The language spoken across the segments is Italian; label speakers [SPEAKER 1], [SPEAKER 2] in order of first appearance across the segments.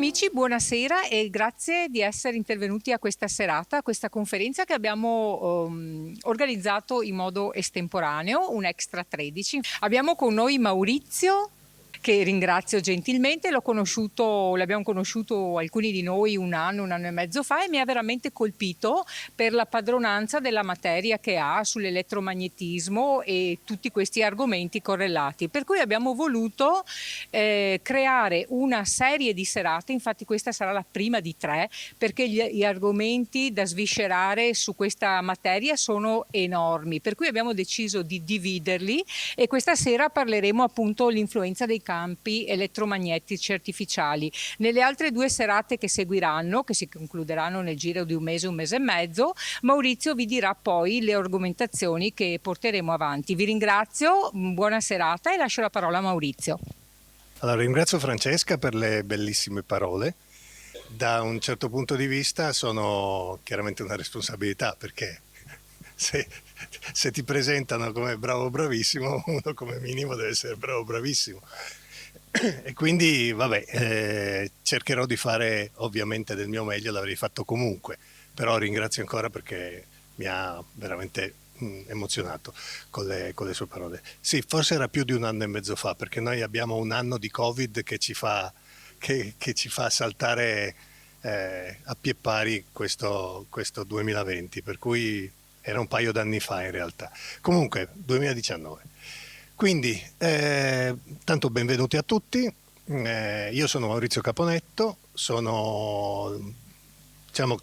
[SPEAKER 1] amici, buonasera e grazie di essere intervenuti a questa serata, a questa conferenza che abbiamo organizzato in modo estemporaneo, un Extra 13. Abbiamo con noi Maurizio, che ringrazio gentilmente, l'abbiamo conosciuto alcuni di noi un anno e mezzo fa e mi ha veramente colpito per la padronanza della materia che ha sull'elettromagnetismo e tutti questi argomenti correlati. Per cui abbiamo voluto creare una serie di serate, infatti questa sarà la prima di 3, perché gli argomenti da sviscerare su questa materia sono enormi, per cui abbiamo deciso di dividerli e questa sera parleremo appunto dell'influenza dei campi elettromagnetici artificiali. Nelle altre 2 serate che seguiranno, che si concluderanno nel giro di un mese e mezzo, Maurizio vi dirà poi le argomentazioni che porteremo avanti. Vi ringrazio, buona serata e lascio la parola a Maurizio.
[SPEAKER 2] Allora, ringrazio Francesca per le bellissime parole. Da un certo punto di vista sono chiaramente una responsabilità, perché se ti presentano come bravo bravissimo, uno come minimo deve essere bravo bravissimo. E quindi vabbè, cercherò di fare ovviamente del mio meglio, l'avrei fatto comunque, però ringrazio ancora perché mi ha veramente emozionato con le sue parole. Sì, forse era più di un anno e mezzo fa, perché noi abbiamo un anno di Covid che ci fa saltare a pie pari questo 2020, per cui era un paio d'anni fa in realtà. Comunque, 2019. Quindi, tanto benvenuti a tutti. Io sono Maurizio Caponetto, diciamo,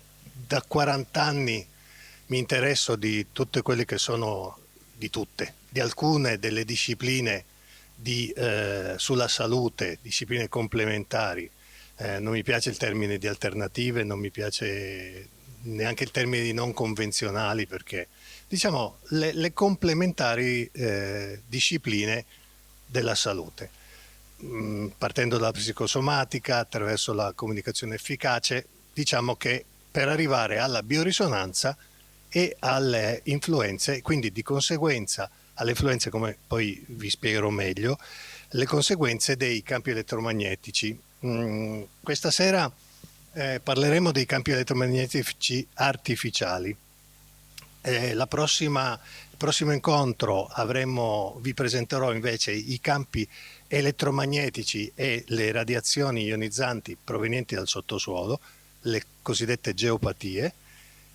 [SPEAKER 2] da 40 anni mi interesso di tutte quelle che sono, di alcune delle discipline sulla salute, discipline complementari. Non mi piace il termine di alternative, non mi piace neanche il termine di non convenzionali, perché diciamo le complementari discipline della salute, partendo dalla psicosomatica, attraverso la comunicazione efficace, diciamo che per arrivare alla biorisonanza e alle influenze, quindi di conseguenza alle influenze, come poi vi spiegherò meglio, le conseguenze dei campi elettromagnetici. Questa sera parleremo dei campi elettromagnetici artificiali. Il prossimo incontro vi presenterò invece i campi elettromagnetici e le radiazioni ionizzanti provenienti dal sottosuolo, le cosiddette geopatie,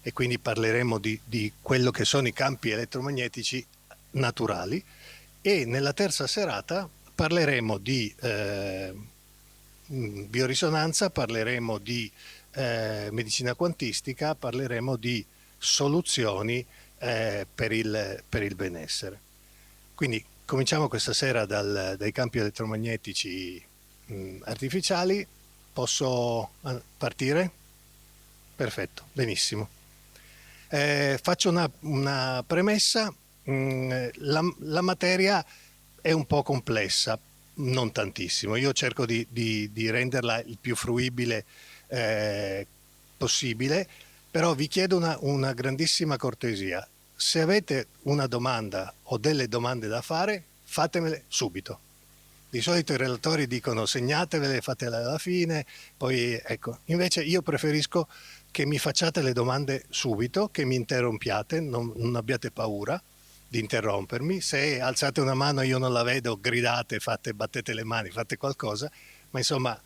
[SPEAKER 2] e quindi parleremo di quello che sono i campi elettromagnetici naturali. E nella terza serata parleremo di biorisonanza, parleremo di medicina quantistica, parleremo di soluzioni per il benessere. Quindi cominciamo questa sera dai campi elettromagnetici artificiali. Posso partire? Perfetto, benissimo. Faccio una premessa. La materia è un po' complessa, non tantissimo. Io cerco di renderla il più fruibile possibile, però vi chiedo una grandissima cortesia. Se avete una domanda o delle domande da fare, fatemele subito. Di solito i relatori dicono segnatevele, fatele alla fine, poi ecco. Invece io preferisco che mi facciate le domande subito, che mi interrompiate, non abbiate paura di interrompermi. Se alzate una mano e io non la vedo, gridate, battete le mani, fate qualcosa, ma insomma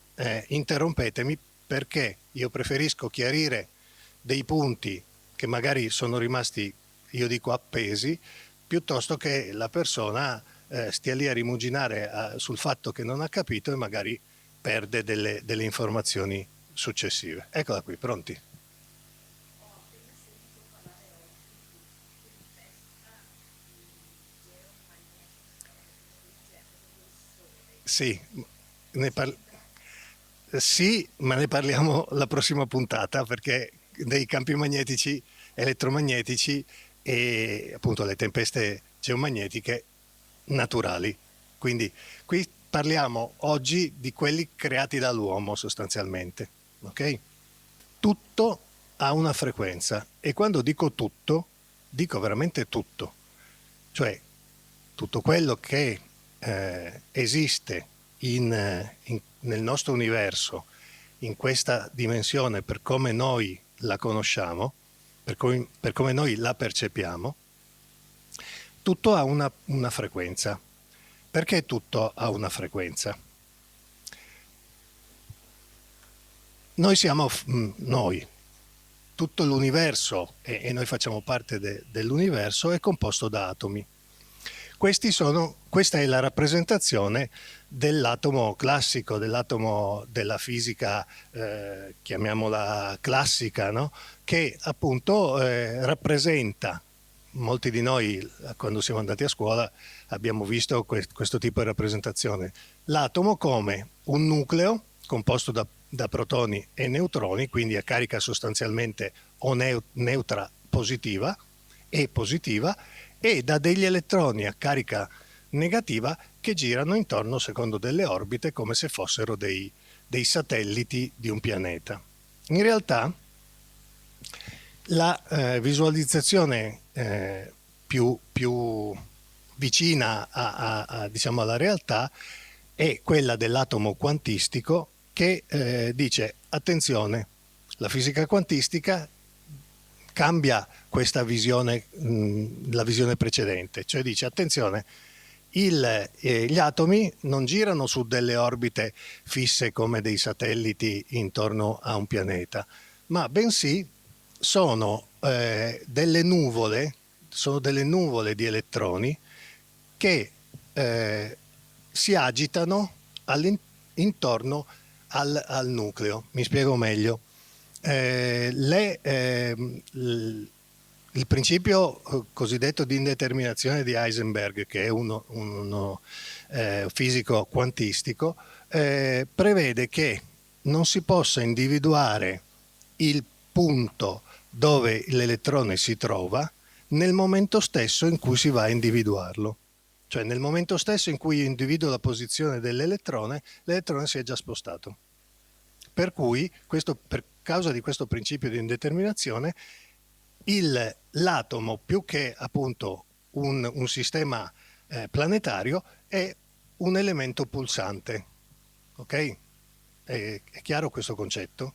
[SPEAKER 2] interrompetemi, perché io preferisco chiarire dei punti che magari sono rimasti, io dico, appesi, piuttosto che la persona stia lì a rimuginare sul fatto che non ha capito e magari perde delle informazioni successive. Eccola qui, pronti? Sì, sì, ma ne parliamo la prossima puntata, perché dei campi magnetici, elettromagnetici e appunto le tempeste geomagnetiche naturali. Quindi qui parliamo oggi di quelli creati dall'uomo sostanzialmente. Ok? Tutto ha una frequenza, e quando dico tutto, dico veramente tutto. Cioè tutto quello che esiste nel nostro universo in questa dimensione per come noi la conosciamo, per come noi la percepiamo, tutto ha una frequenza. Perché tutto ha una frequenza? Noi siamo noi, tutto l'universo, e noi facciamo parte dell'universo, è composto da atomi. Questa è la rappresentazione dell'atomo classico, dell'atomo della fisica, chiamiamola classica, no? Che appunto rappresenta, molti di noi quando siamo andati a scuola abbiamo visto questo tipo di rappresentazione, l'atomo come un nucleo composto da protoni e neutroni, quindi a carica sostanzialmente o neutra positiva e positiva, e da degli elettroni a carica negativa che girano intorno secondo delle orbite come se fossero dei satelliti di un pianeta. In realtà la visualizzazione più vicina diciamo alla realtà è quella dell'atomo quantistico che dice attenzione, la fisica quantistica cambia questa visione, la visione precedente, cioè dice attenzione, gli atomi non girano su delle orbite fisse come dei satelliti intorno a un pianeta, ma bensì sono delle nuvole di elettroni che si agitano intorno al nucleo. Mi spiego meglio. Il principio cosiddetto di indeterminazione di Heisenberg, che è uno fisico quantistico, prevede che non si possa individuare il punto dove l'elettrone si trova nel momento stesso in cui si va a individuarlo. Cioè nel momento stesso in cui io individuo la posizione dell'elettrone, l'elettrone si è già spostato. Per cui, per causa di questo principio di indeterminazione, l'atomo, più che appunto un sistema planetario, è un elemento pulsante. Ok? È chiaro questo concetto?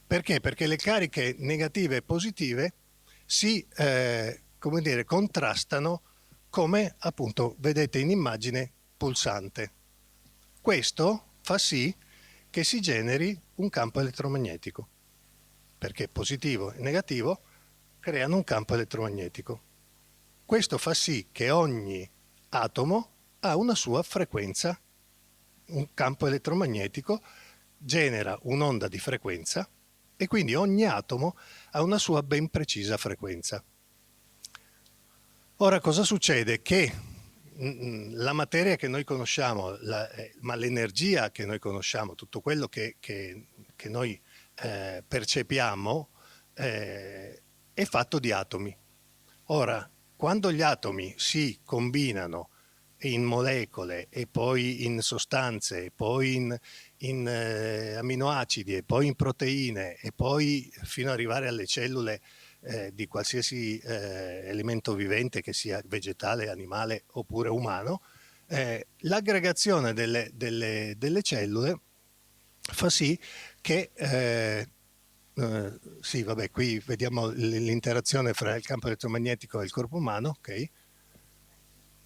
[SPEAKER 2] Perché? Perché le cariche negative e positive si come dire, contrastano come appunto vedete in immagine pulsante. Questo fa sì che si generi un campo elettromagnetico, perché positivo e negativo creano un campo elettromagnetico. Questo fa sì che ogni atomo ha una sua frequenza, un campo elettromagnetico genera un'onda di frequenza e quindi ogni atomo ha una sua ben precisa frequenza. Ora cosa succede? Che la materia che noi conosciamo, ma l'energia che noi conosciamo, tutto quello che noi percepiamo è fatto di atomi. Ora, quando gli atomi si combinano in molecole e poi in sostanze e poi in aminoacidi e poi in proteine e poi fino ad arrivare alle cellule di qualsiasi elemento vivente, che sia vegetale, animale oppure umano, l'aggregazione delle cellule fa sì che sì, vabbè, qui vediamo l'interazione fra il campo elettromagnetico e il corpo umano, ok?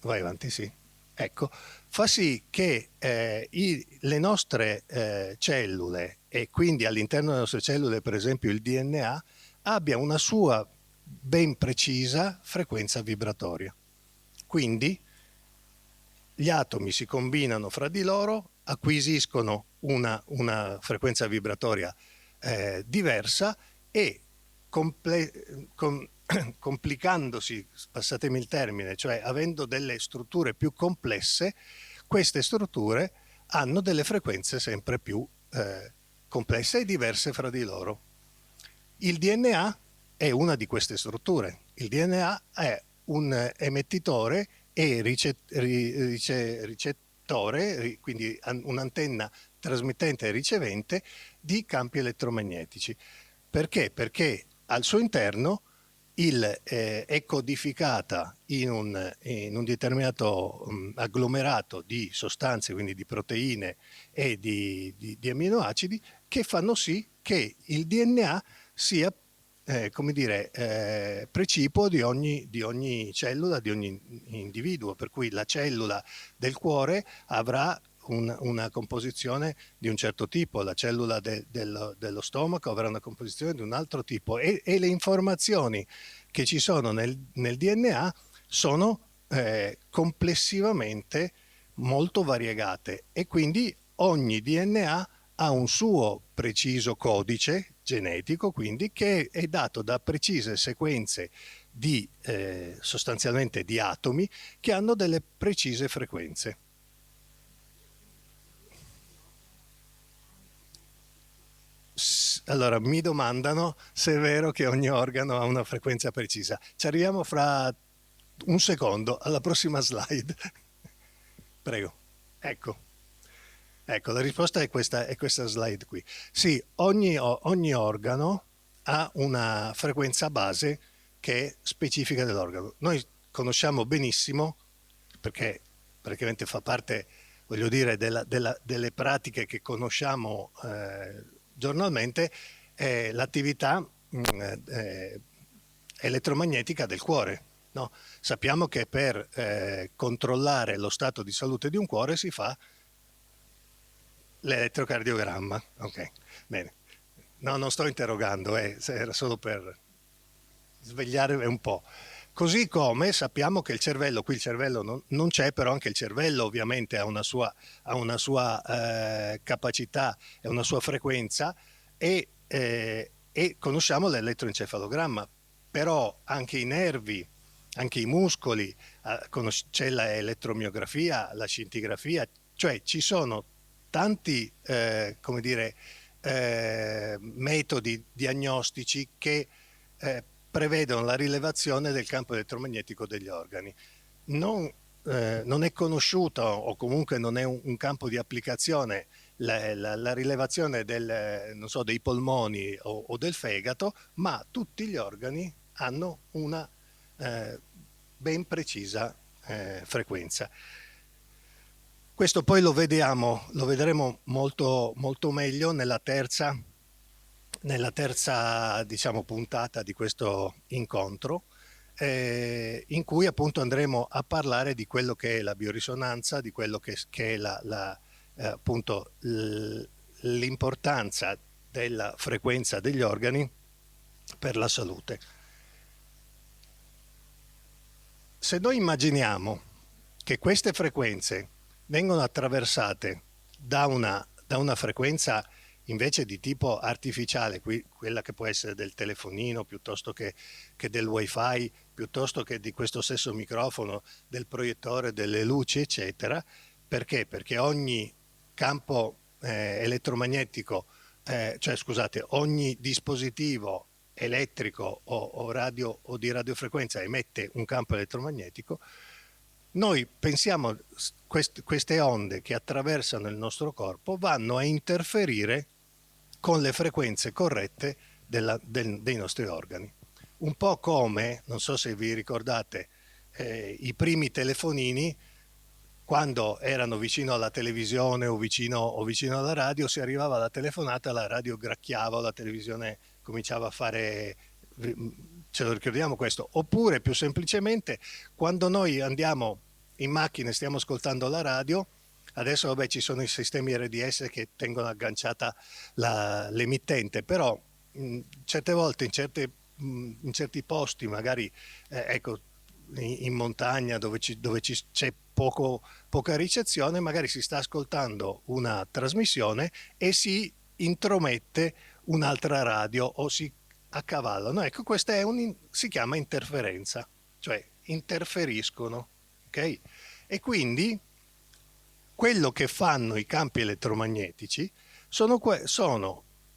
[SPEAKER 2] Vai avanti, sì. Ecco, fa sì che le nostre cellule, e quindi all'interno delle nostre cellule, per esempio il DNA, abbia una sua ben precisa frequenza vibratoria. Quindi gli atomi si combinano fra di loro, acquisiscono una frequenza vibratoria diversa e complicandosi, passatemi il termine, cioè avendo delle strutture più complesse, queste strutture hanno delle frequenze sempre più complesse e diverse fra di loro. Il DNA è una di queste strutture. Il DNA è un emettitore e ricettore, quindi un'antenna trasmittente e ricevente di campi elettromagnetici. Perché? Perché al suo interno è codificata in un determinato agglomerato di sostanze, quindi di proteine e di amminoacidi, che fanno sì che il DNA sia come dire, precipuo di ogni cellula, di ogni individuo, per cui la cellula del cuore avrà una composizione di un certo tipo, la cellula dello stomaco avrà una composizione di un altro tipo e le informazioni che ci sono nel DNA sono complessivamente molto variegate e quindi ogni DNA ha un suo preciso codice genetico, quindi che è dato da precise sequenze di sostanzialmente di atomi che hanno delle precise frequenze. Allora, mi domandano se è vero che ogni organo ha una frequenza precisa. Ci arriviamo fra un secondo, alla prossima slide. Prego. Ecco. Ecco, la risposta è questa slide qui. Sì, ogni organo ha una frequenza base che è specifica dell'organo. Noi conosciamo benissimo, perché praticamente fa parte, voglio dire, delle pratiche che conosciamo giornalmente, l'attività elettromagnetica del cuore. No? Sappiamo che per controllare lo stato di salute di un cuore si fa l'elettrocardiogramma. Ok, bene. No, non sto interrogando, era solo per svegliare un po'. Così come sappiamo che il cervello, qui il cervello non c'è, però anche il cervello ovviamente ha una sua capacità e una sua frequenza e conosciamo l'elettroencefalogramma, però anche i nervi, anche i muscoli, c'è l'elettromiografia, la scintigrafia, cioè ci sono tanti come dire, metodi diagnostici che prevedono la rilevazione del campo elettromagnetico degli organi. Non è conosciuto o comunque non è un campo di applicazione la rilevazione non so, dei polmoni o del fegato, ma tutti gli organi hanno una ben precisa frequenza. Questo poi lo vedremo molto, molto meglio nella terza diciamo, puntata di questo incontro, in cui appunto andremo a parlare di quello che è la biorisonanza, di quello che è appunto l'importanza della frequenza degli organi per la salute. Se noi immaginiamo che queste frequenze vengono attraversate da una frequenza invece di tipo artificiale, quella che può essere del telefonino piuttosto che del wifi, piuttosto che di questo stesso microfono, del proiettore, delle luci, eccetera. Perché? Perché ogni campo elettromagnetico, cioè scusate, ogni dispositivo elettrico o radio o di radiofrequenza emette un campo elettromagnetico. Noi pensiamo queste onde che attraversano il nostro corpo vanno a interferire con le frequenze corrette dei nostri organi. Un po' come, non so se vi ricordate, i primi telefonini, quando erano vicino alla televisione o vicino alla radio, si arrivava alla telefonata, la radio gracchiava, la televisione cominciava a fare, ce lo ricordiamo questo, oppure più semplicemente quando noi andiamo in macchina e stiamo ascoltando la radio, adesso vabbè ci sono i sistemi RDS che tengono agganciata l'emittente, però certe volte in certi posti, magari ecco, in montagna dove c'è poca ricezione, magari si sta ascoltando una trasmissione e si intromette un'altra radio o si accavallano. Ecco, questa si chiama interferenza, cioè interferiscono, ok? E quindi quello che fanno i campi elettromagnetici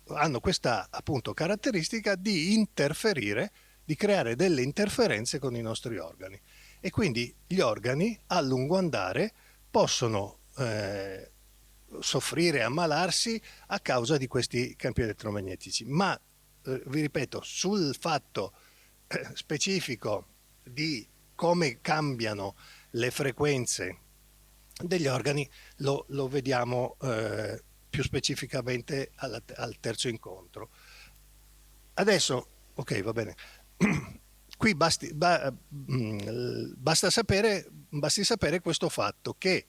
[SPEAKER 2] hanno questa appunto caratteristica di interferire, di creare delle interferenze con i nostri organi. E quindi gli organi a lungo andare possono soffrire, ammalarsi a causa di questi campi elettromagnetici. Ma vi ripeto, sul fatto specifico di come cambiano le frequenze degli organi lo vediamo più specificamente al terzo incontro. Adesso, ok, va bene. Qui basti sapere questo fatto che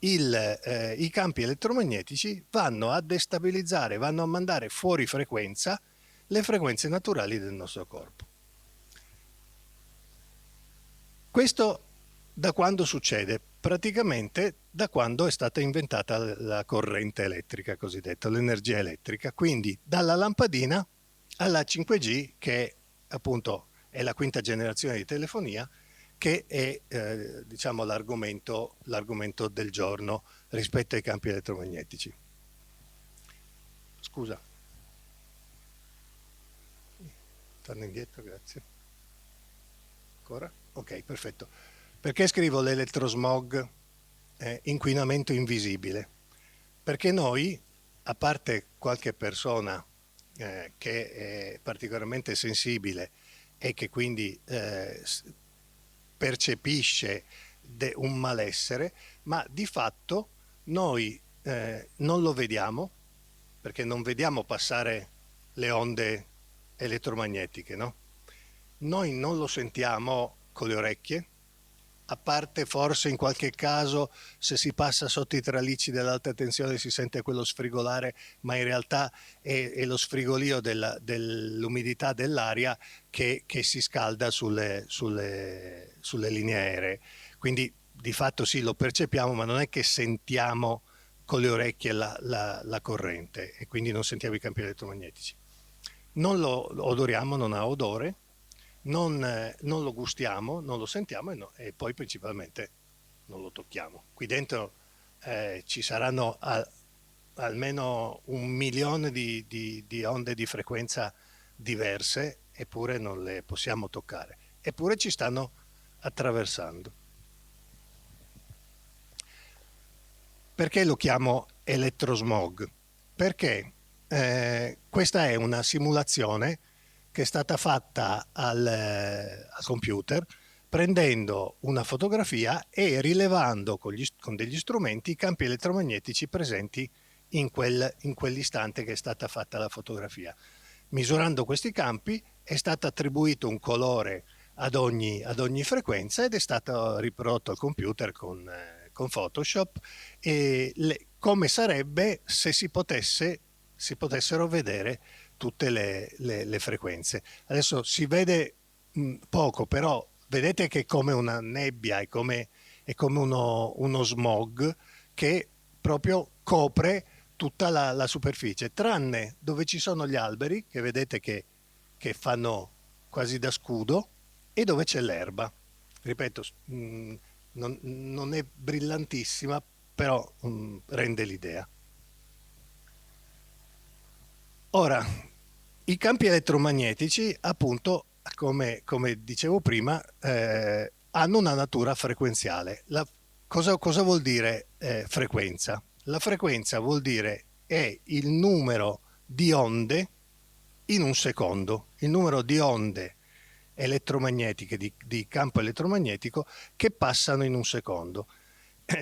[SPEAKER 2] i campi elettromagnetici vanno a destabilizzare, vanno a mandare fuori frequenza le frequenze naturali del nostro corpo. Questo da quando succede? Praticamente da quando è stata inventata la corrente elettrica cosiddetta, l'energia elettrica, quindi dalla lampadina alla 5G, che appunto è la quinta generazione di telefonia, che è diciamo l'argomento del giorno rispetto ai campi elettromagnetici. Scusa. Torno indietro, grazie. Ancora? Ok, perfetto. Perché scrivo l'elettrosmog, inquinamento invisibile? Perché noi, a parte qualche persona che è particolarmente sensibile e che quindi percepisce un malessere, ma di fatto noi non lo vediamo, perché non vediamo passare le onde elettromagnetiche, no? Noi non lo sentiamo con le orecchie, a parte forse in qualche caso se si passa sotto i tralicci dell'alta tensione si sente quello sfrigolare, ma in realtà è lo sfrigolio dell'umidità dell'aria che si scalda sulle linee aeree. Quindi di fatto sì, lo percepiamo, ma non è che sentiamo con le orecchie la corrente e quindi non sentiamo i campi elettromagnetici. Non lo odoriamo, non ha odore, non lo gustiamo, non lo sentiamo e poi principalmente non lo tocchiamo. Qui dentro ci saranno almeno 1 milione di onde di frequenza diverse, eppure non le possiamo toccare, eppure ci stanno attraversando. Perché lo chiamo elettrosmog? Perché questa è una simulazione che è stata fatta al computer prendendo una fotografia e rilevando con degli strumenti i campi elettromagnetici presenti in quell'istante che è stata fatta la fotografia. Misurando questi campi è stato attribuito un colore ad ogni frequenza ed è stato riprodotto al computer con Photoshop come sarebbe se si potessero vedere tutte le frequenze. Adesso si vede poco, però vedete che è come una nebbia, è come uno smog che proprio copre tutta la superficie, tranne dove ci sono gli alberi, che vedete che fanno quasi da scudo, e dove c'è l'erba. Ripeto, non è brillantissima, però rende l'idea. Ora, i campi elettromagnetici, appunto, come dicevo prima, hanno una natura frequenziale. Cosa vuol dire frequenza? La frequenza vuol dire è il numero di onde in un secondo, il numero di onde elettromagnetiche, di campo elettromagnetico che passano in un secondo.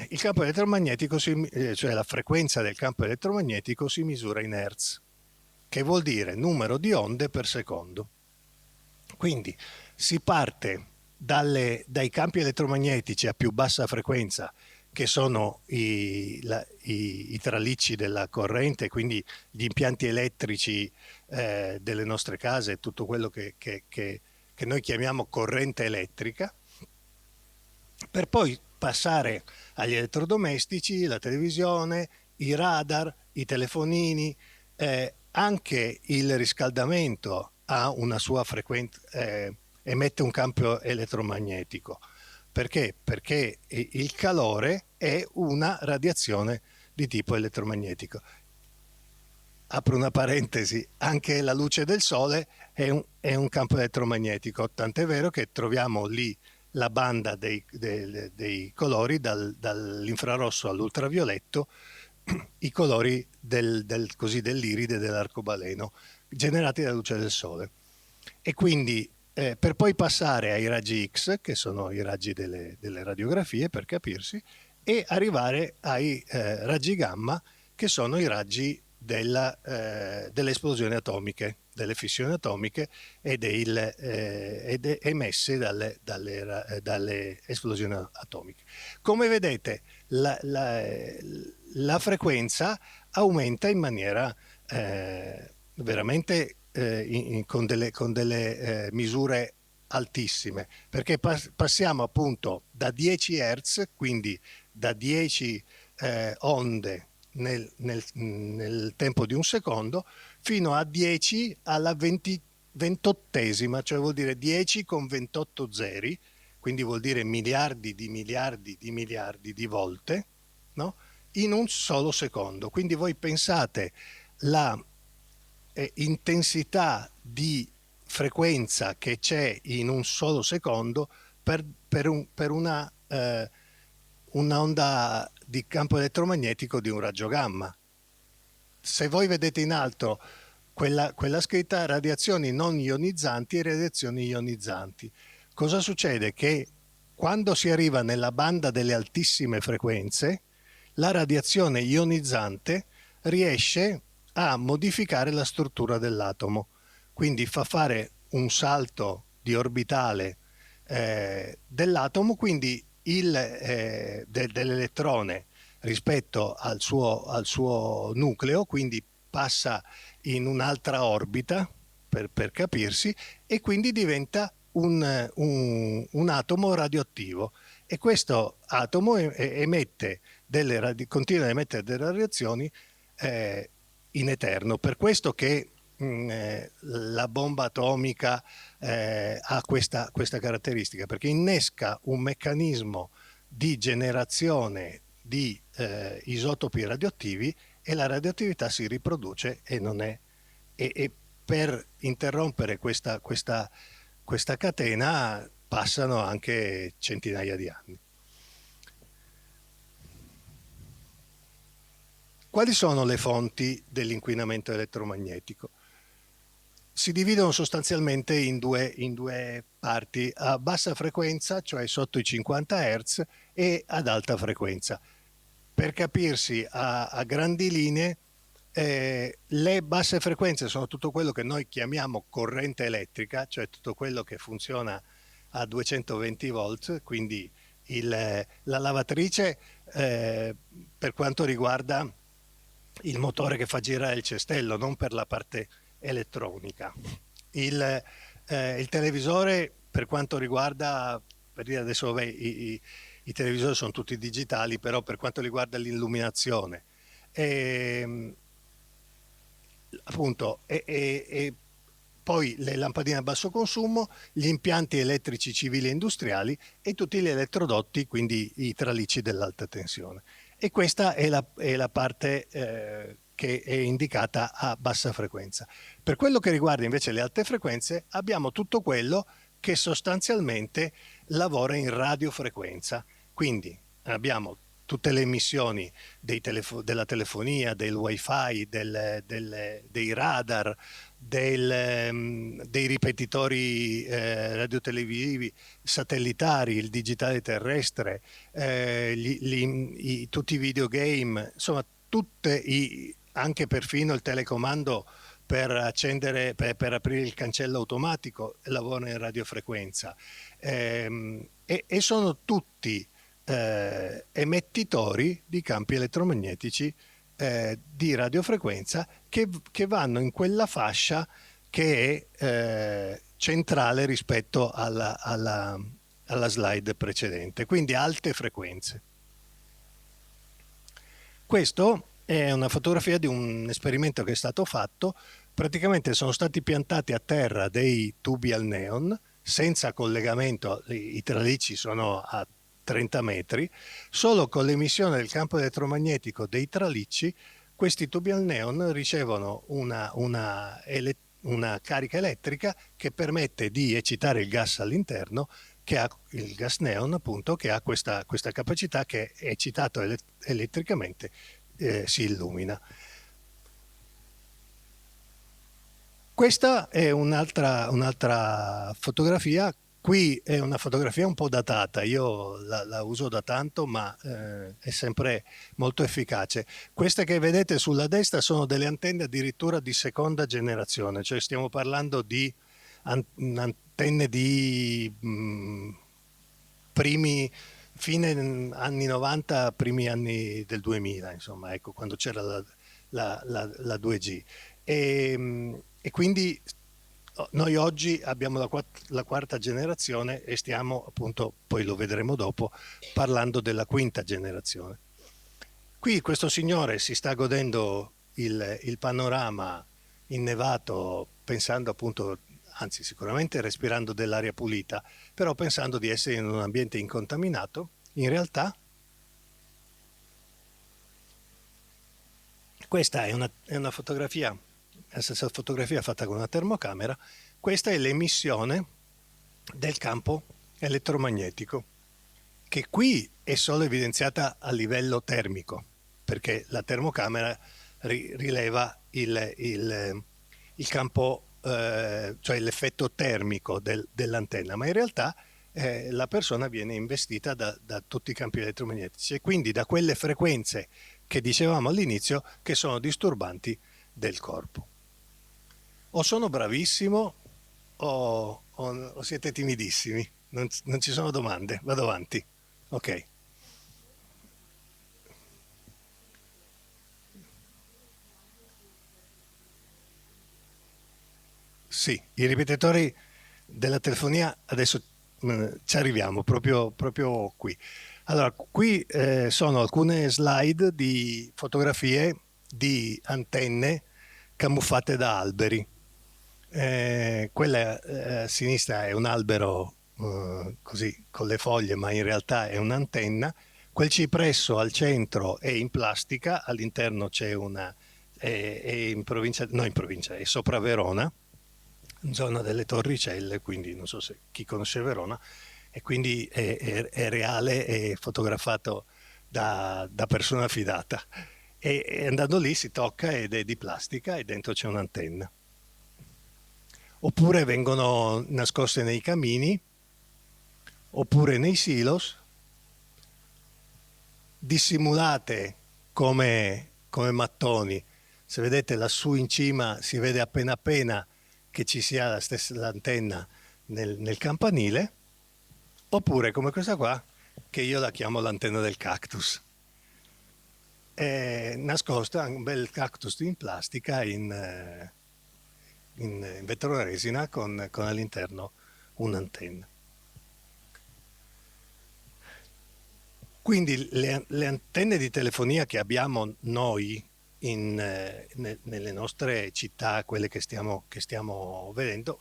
[SPEAKER 2] Il campo elettromagnetico, cioè la frequenza del campo elettromagnetico si misura in Hertz, che vuol dire numero di onde per secondo. Quindi si parte dai campi elettromagnetici a più bassa frequenza, che sono i tralicci della corrente, quindi gli impianti elettrici delle nostre case, tutto quello che noi chiamiamo corrente elettrica, per poi passare agli elettrodomestici, la televisione, i radar, i telefonini, anche il riscaldamento ha una sua frequenza, emette un campo elettromagnetico. Perché? Perché il calore è una radiazione di tipo elettromagnetico. Apro una parentesi, anche la luce del sole è un campo elettromagnetico, tant'è vero che troviamo lì la banda dei colori dall'infrarosso all'ultravioletto, i colori dell'iride dell'arcobaleno generati dalla luce del sole. E quindi per poi passare ai raggi X, che sono i raggi delle radiografie, per capirsi, e arrivare ai raggi gamma, che sono i raggi delle esplosioni atomiche, delle fissioni atomiche ed emesse dalle esplosioni atomiche. Come vedete, la frequenza aumenta in maniera veramente con delle misure altissime, perché passiamo appunto da 10 Hz, quindi da 10 onde nel tempo di un secondo, fino a 10 alla 28esima, cioè vuol dire 10 con 28 zeri, quindi vuol dire miliardi di miliardi di miliardi di volte, no? In un solo secondo. Quindi voi pensate la intensità di frequenza che c'è in un solo secondo per un'onda di campo elettromagnetico di un raggio gamma. Se voi vedete in alto quella scritta radiazioni non ionizzanti e radiazioni ionizzanti, cosa succede? Che quando si arriva nella banda delle altissime frequenze, la radiazione ionizzante riesce a modificare la struttura dell'atomo, quindi fa fare un salto di orbitale dell'atomo, quindi dell'elettrone rispetto al suo nucleo, quindi passa in un'altra orbita, per capirsi, e quindi diventa un atomo radioattivo. E questo atomo continua ad emettere delle radiazioni in eterno. Per questo che la bomba atomica ha questa caratteristica, perché innesca un meccanismo di generazione di isotopi radioattivi e la radioattività si riproduce e per interrompere questa catena passano anche centinaia di anni. Quali sono le fonti dell'inquinamento elettromagnetico? Si dividono sostanzialmente in due parti: a bassa frequenza, cioè sotto i 50 Hz, e ad alta frequenza. Per capirsi a grandi linee, le basse frequenze sono tutto quello che noi chiamiamo corrente elettrica, cioè tutto quello che funziona a 220 volt, quindi la lavatrice per quanto riguarda il motore che fa girare il cestello, non per la parte elettronica. Il televisore, per quanto riguarda, per dire adesso, vabbè, i televisori sono tutti digitali, però per quanto riguarda l'illuminazione, appunto, poi le lampadine a basso consumo, gli impianti elettrici civili e industriali e tutti gli elettrodotti, quindi i tralicci dell'alta tensione. E questa è la parte che è indicata a bassa frequenza. Per quello che riguarda invece le alte frequenze, abbiamo tutto quello che sostanzialmente lavora in radiofrequenza. Quindi abbiamo tutte le emissioni della telefonia, del wifi, dei radar, dei ripetitori radiotelevisivi satellitari, il digitale terrestre, tutti i videogame, insomma anche perfino il telecomando per aprire il cancello automatico lavora in radiofrequenza, e sono tutti emettitori di campi elettromagnetici di radiofrequenza che vanno in quella fascia che è centrale rispetto alla slide precedente, quindi alte frequenze. Questo è una fotografia di un esperimento che è stato fatto. Praticamente sono stati piantati a terra dei tubi al neon senza collegamento, i tralicci sono a 30 metri, solo con l'emissione del campo elettromagnetico dei tralicci questi tubi al neon ricevono una carica elettrica che permette di eccitare il gas all'interno, che ha il gas neon appunto, che ha questa capacità che eccitato elettricamente si illumina. Questa è un'altra fotografia. Qui è una fotografia un po' datata, io la uso da tanto, ma è sempre molto efficace. Queste che vedete sulla destra sono delle antenne addirittura di seconda generazione, cioè stiamo parlando di antenne di primi, fine anni 90, primi anni del 2000, insomma, ecco, quando c'era la 2G. E quindi noi oggi abbiamo la quarta generazione e stiamo appunto, poi lo vedremo dopo, parlando della quinta generazione. Qui questo signore si sta godendo il panorama innevato pensando appunto, anzi sicuramente respirando dell'aria pulita, però pensando di essere in un ambiente incontaminato. In realtà questa è una fotografia, la stessa fotografia fatta con una termocamera. Questa è l'emissione del campo elettromagnetico, che qui è solo evidenziata a livello termico, perché la termocamera rileva il campo, cioè l'effetto termico dell'antenna, ma in realtà la persona viene investita da tutti i campi elettromagnetici e quindi da quelle frequenze che dicevamo all'inizio che sono disturbanti del corpo. O sono bravissimo o siete timidissimi, non ci sono domande, vado avanti. Ok. Sì, i ripetitori della telefonia, adesso ci arriviamo proprio qui. Allora, qui sono alcune slide di fotografie di antenne camuffate da alberi. Quella a sinistra è un albero così con le foglie, ma in realtà è un'antenna. Quel cipresso al centro è in plastica, all'interno c'è è in provincia, no in provincia, è sopra Verona, zona delle Torricelle, quindi non so se chi conosce Verona, e quindi è reale, è fotografato da persona fidata. E andando lì si tocca ed è di plastica e dentro c'è un'antenna. Oppure vengono nascoste nei camini, oppure nei silos, dissimulate come mattoni. Se vedete lassù in cima si vede appena appena che ci sia la stessa l'antenna nel campanile, oppure come questa qua, che io la chiamo l'antenna del cactus. È nascosta un bel cactus in plastica in vetroresina con all'interno un'antenna. Quindi le antenne di telefonia che abbiamo noi nelle nostre città, quelle che stiamo vedendo,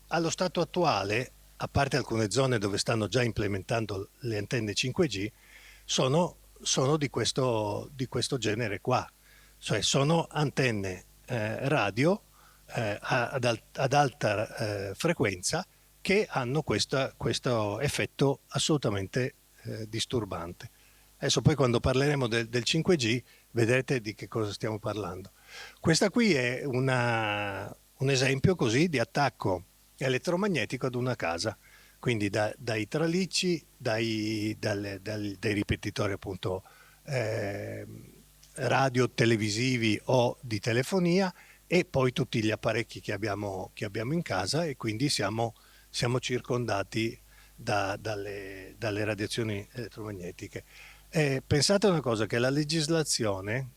[SPEAKER 2] allo stato attuale, a parte alcune zone dove stanno già implementando le antenne 5G, sono di questo genere qua, cioè sono antenne radio ad alta frequenza che hanno questo effetto assolutamente disturbante. Adesso poi quando parleremo del 5G vedrete di che cosa stiamo parlando. Questa qui è un esempio così di attacco elettromagnetico ad una casa, quindi dai tralicci, dai ripetitori appunto radio, televisivi o di telefonia e poi tutti gli apparecchi che abbiamo in casa e quindi siamo circondati dalle radiazioni elettromagnetiche. Pensate una cosa, che la legislazione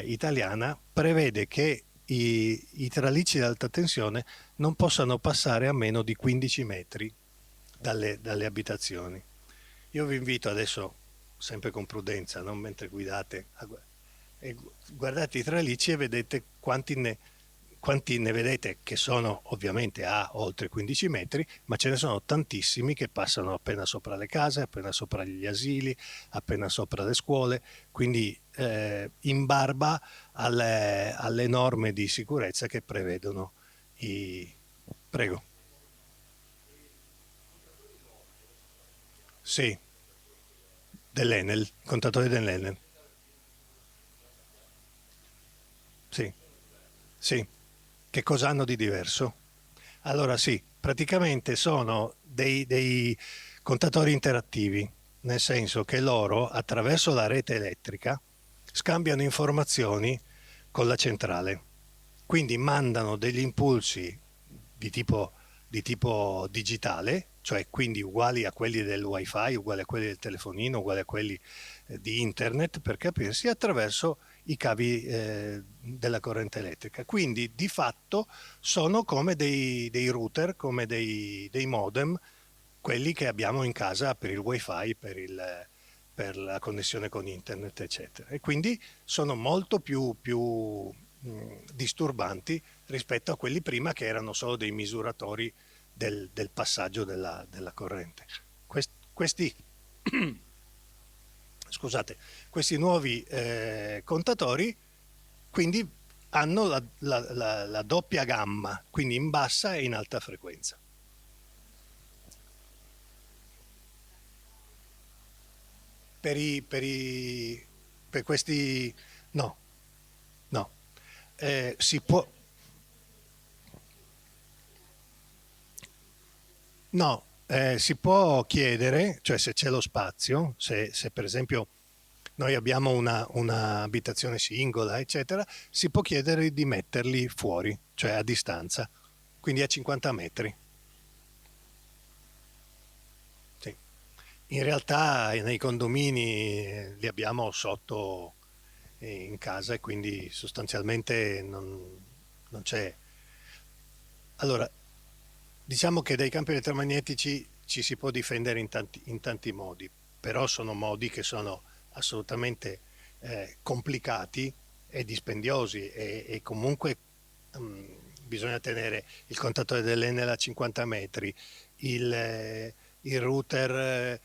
[SPEAKER 2] italiana prevede che i tralicci di alta tensione non possano passare a meno di 15 metri dalle abitazioni. Io vi invito adesso, sempre con prudenza, non mentre guidate, guardate i tralicci e vedete quanti ne vedete che sono ovviamente a oltre 15 metri, ma ce ne sono tantissimi che passano appena sopra le case, appena sopra gli asili, appena sopra le scuole, quindi in barba alle norme di sicurezza che prevedono i... Prego. Sì, dell'Enel, contatore dell'Enel. Sì, sì. Che cosa hanno di diverso? Allora sì, praticamente sono dei contatori interattivi, nel senso che loro attraverso la rete elettrica scambiano informazioni con la centrale, quindi mandano degli impulsi di tipo, di tipo digitale, cioè quindi uguali a quelli del wifi, uguali a quelli del telefonino, uguali a quelli di internet, per capirsi, attraverso i cavi della corrente elettrica. Quindi di fatto sono come dei router, come dei modem, quelli che abbiamo in casa per il wifi, per la connessione con internet, eccetera. E quindi sono molto più disturbanti rispetto a quelli prima che erano solo dei misuratori del passaggio della corrente. Questi, scusate, questi nuovi contatori quindi hanno la doppia gamma, quindi in bassa e in alta frequenza. Per questi no, no. Si può, no, si può chiedere, cioè se c'è lo spazio, se per esempio noi abbiamo una abitazione singola, eccetera, si può chiedere di metterli fuori, cioè a distanza, quindi a 50 metri. Sì. In realtà nei condomini li abbiamo sotto in casa e quindi sostanzialmente non c'è. Allora, diciamo che dai campi elettromagnetici ci si può difendere in tanti modi, però sono modi che sono assolutamente complicati e dispendiosi e comunque mm, bisogna tenere il contatore dell'Enel a 50 metri, il router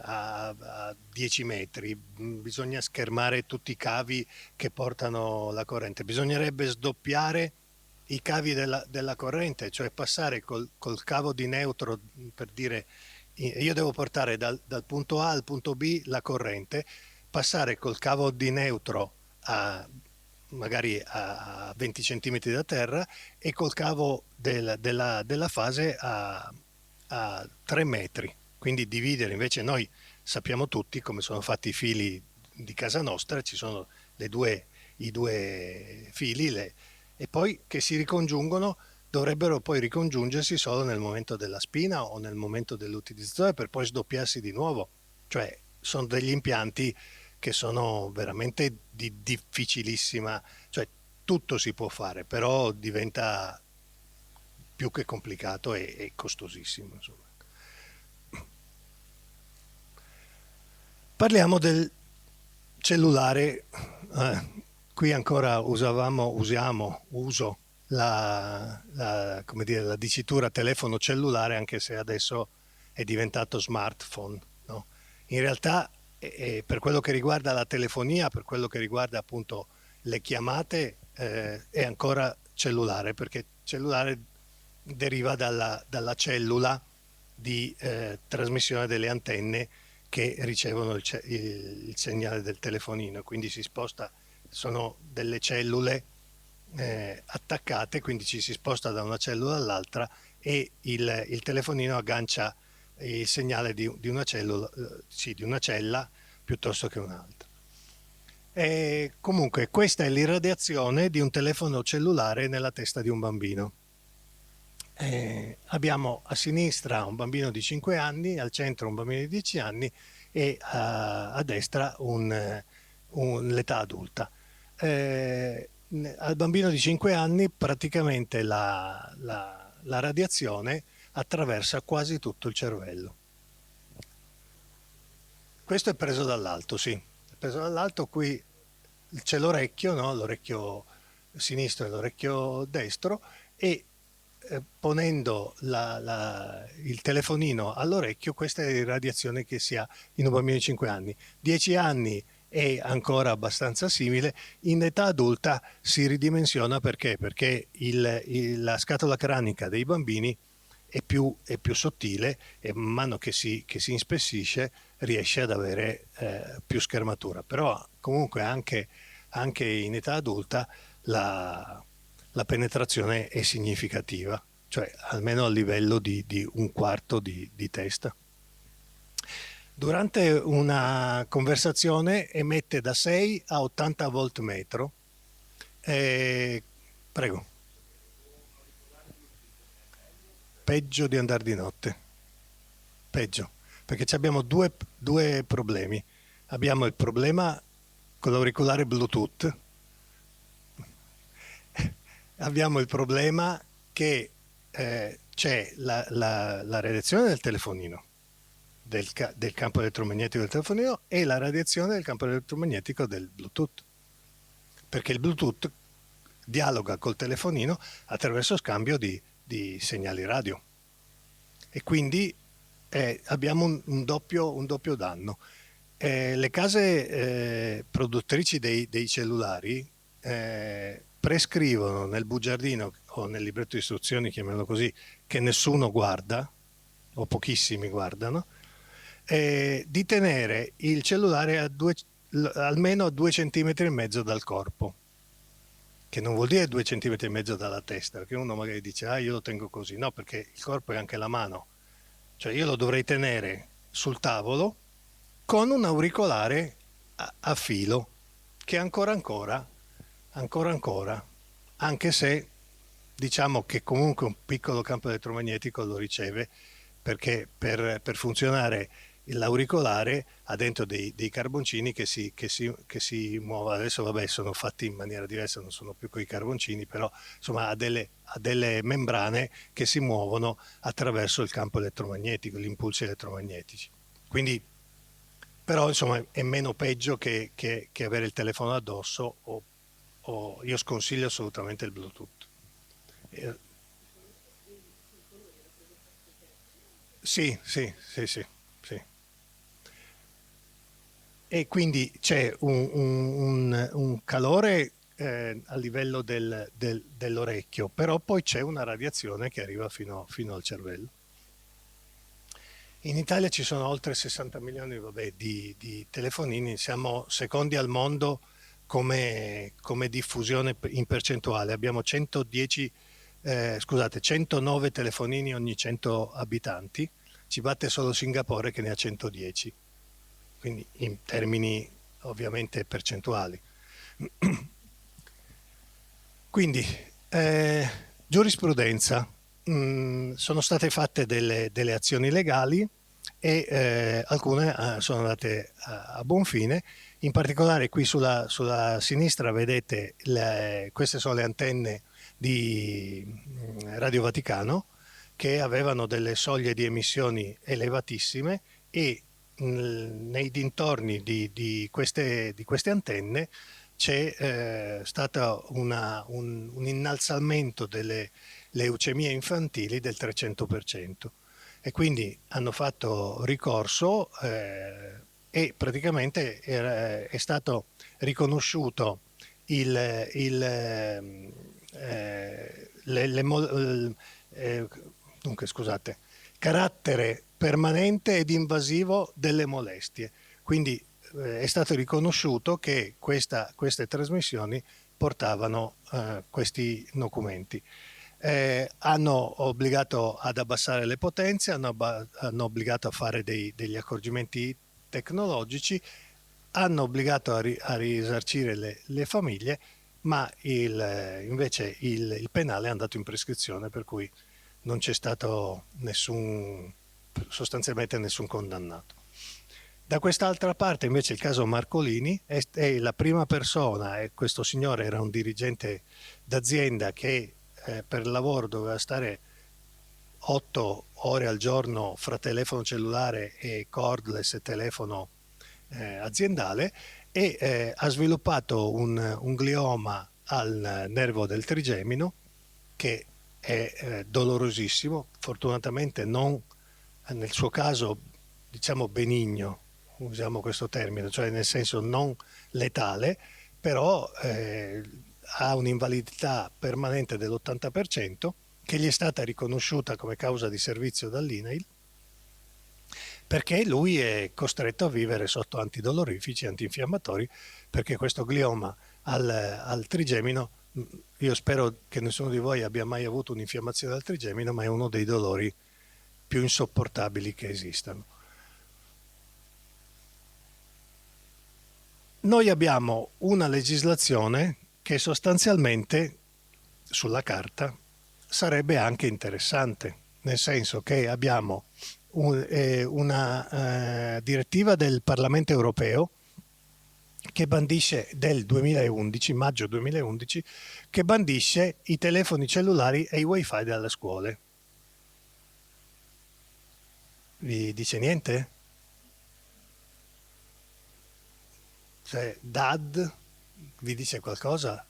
[SPEAKER 2] a 10 metri, bisogna schermare tutti i cavi che portano la corrente, bisognerebbe sdoppiare i cavi della corrente, cioè passare col cavo di neutro, per dire, io devo portare dal punto A al punto B la corrente, passare col cavo di neutro magari a 20 centimetri da terra e col cavo della fase a 3 metri. Quindi dividere, invece noi sappiamo tutti come sono fatti i fili di casa nostra, ci sono i due fili, e poi che si ricongiungono, dovrebbero poi ricongiungersi solo nel momento della spina o nel momento dell'utilizzazione per poi sdoppiarsi di nuovo. Cioè sono degli impianti che sono veramente di difficilissima, cioè tutto si può fare, però diventa più che complicato e costosissimo. Insomma. Parliamo del cellulare. Qui ancora uso come dire, la dicitura telefono cellulare, anche se adesso è diventato smartphone. No? In realtà, per quello che riguarda la telefonia, per quello che riguarda appunto le chiamate, è ancora cellulare, perché cellulare deriva dalla cellula di trasmissione delle antenne che ricevono il segnale del telefonino, quindi si sposta, sono delle cellule attaccate, quindi ci si sposta da una cellula all'altra e il telefonino aggancia il segnale di una cellula, sì, di una cella piuttosto che un'altra. E comunque questa è l'irradiazione di un telefono cellulare nella testa di un bambino. Abbiamo a sinistra un bambino di 5 anni, al centro un bambino di 10 anni e a destra l'età adulta. Al bambino di 5 anni praticamente la radiazione attraversa quasi tutto il cervello. Questo è preso dall'alto, sì. È preso dall'alto, qui c'è l'orecchio, no? L'orecchio sinistro e l'orecchio destro, e ponendo il telefonino all'orecchio, questa è l'irradiazione che si ha in un bambino di 5 anni. 10 anni è ancora abbastanza simile, in età adulta si ridimensiona perché? Perché la scatola cranica dei bambini è più sottile e man mano che si inspessisce riesce ad avere più schermatura. Però comunque anche in età adulta la, la penetrazione è significativa, cioè almeno a livello di un quarto di testa. Durante una conversazione emette da 6 a 80 volt metro. Prego. Peggio di andare di notte. Peggio. Perché abbiamo due problemi. Abbiamo il problema con l'auricolare Bluetooth. Abbiamo il problema che c'è la radiazione del telefonino, del campo elettromagnetico del telefonino, e la radiazione del campo elettromagnetico del Bluetooth. Perché il Bluetooth dialoga col telefonino attraverso scambio di segnali radio. E quindi abbiamo un doppio danno. Le case produttrici dei cellulari prescrivono nel bugiardino o nel libretto di istruzioni, chiamiamolo così, che nessuno guarda, o pochissimi guardano, di tenere il cellulare almeno a 2,5 cm dal corpo, che non vuol dire 2,5 cm dalla testa, perché uno magari dice io lo tengo così, no, perché il corpo è anche la mano, cioè io lo dovrei tenere sul tavolo con un auricolare a filo, che ancora, anche se diciamo che comunque un piccolo campo elettromagnetico lo riceve, perché per funzionare l'auricolare ha dentro dei carboncini che si muovono. Adesso vabbè, sono fatti in maniera diversa, non sono più con i carboncini, però insomma ha delle membrane che si muovono attraverso il campo elettromagnetico, gli impulsi elettromagnetici. Quindi però insomma è meno peggio che avere il telefono addosso, o io sconsiglio assolutamente il Bluetooth. Sì, sì, sì, sì, sì. E quindi c'è un calore a livello dell'orecchio, però poi c'è una radiazione che arriva fino al cervello. In Italia ci sono oltre 60 milioni, vabbè, di telefonini, siamo secondi al mondo come diffusione in percentuale. Abbiamo 109 telefonini ogni 100 abitanti, ci batte solo Singapore che ne ha 110, quindi in termini ovviamente percentuali. Quindi, giurisprudenza. Sono state fatte delle azioni legali e alcune sono andate a buon fine. In particolare qui sulla sinistra vedete queste sono le antenne di Radio Vaticano, che avevano delle soglie di emissioni elevatissime, e nei dintorni di queste antenne c'è stato un innalzamento delle leucemie infantili del 300%, e quindi hanno fatto ricorso e praticamente è stato riconosciuto dunque, scusate, carattere permanente ed invasivo delle molestie. Quindi è stato riconosciuto che queste trasmissioni portavano questi nocumenti. Hanno obbligato ad abbassare le potenze, hanno obbligato a fare degli accorgimenti tecnologici, hanno obbligato a risarcire le famiglie, ma invece il penale è andato in prescrizione, per cui non c'è stato sostanzialmente nessun condannato. Da quest'altra parte invece il caso Marcolini è la prima persona, e questo signore era un dirigente d'azienda che per lavoro doveva stare 8 ore al giorno fra telefono cellulare e cordless e telefono aziendale, e ha sviluppato un glioma al nervo del trigemino che è dolorosissimo, fortunatamente non nel suo caso, diciamo, benigno, usiamo questo termine, cioè nel senso non letale, però ha un'invalidità permanente dell'80%, che gli è stata riconosciuta come causa di servizio dall'INAIL, perché lui è costretto a vivere sotto antidolorifici, antinfiammatori, perché questo glioma al trigemino Io spero che nessuno di voi abbia mai avuto un'infiammazione al trigemino, ma è uno dei dolori più insopportabili che esistano. Noi abbiamo una legislazione che sostanzialmente sulla carta sarebbe anche interessante, nel senso che abbiamo una direttiva del Parlamento europeo che bandisce del 2011, maggio 2011, che bandisce i telefoni cellulari e i wifi dalle scuole. Vi dice niente? Cioè, DAD vi dice qualcosa?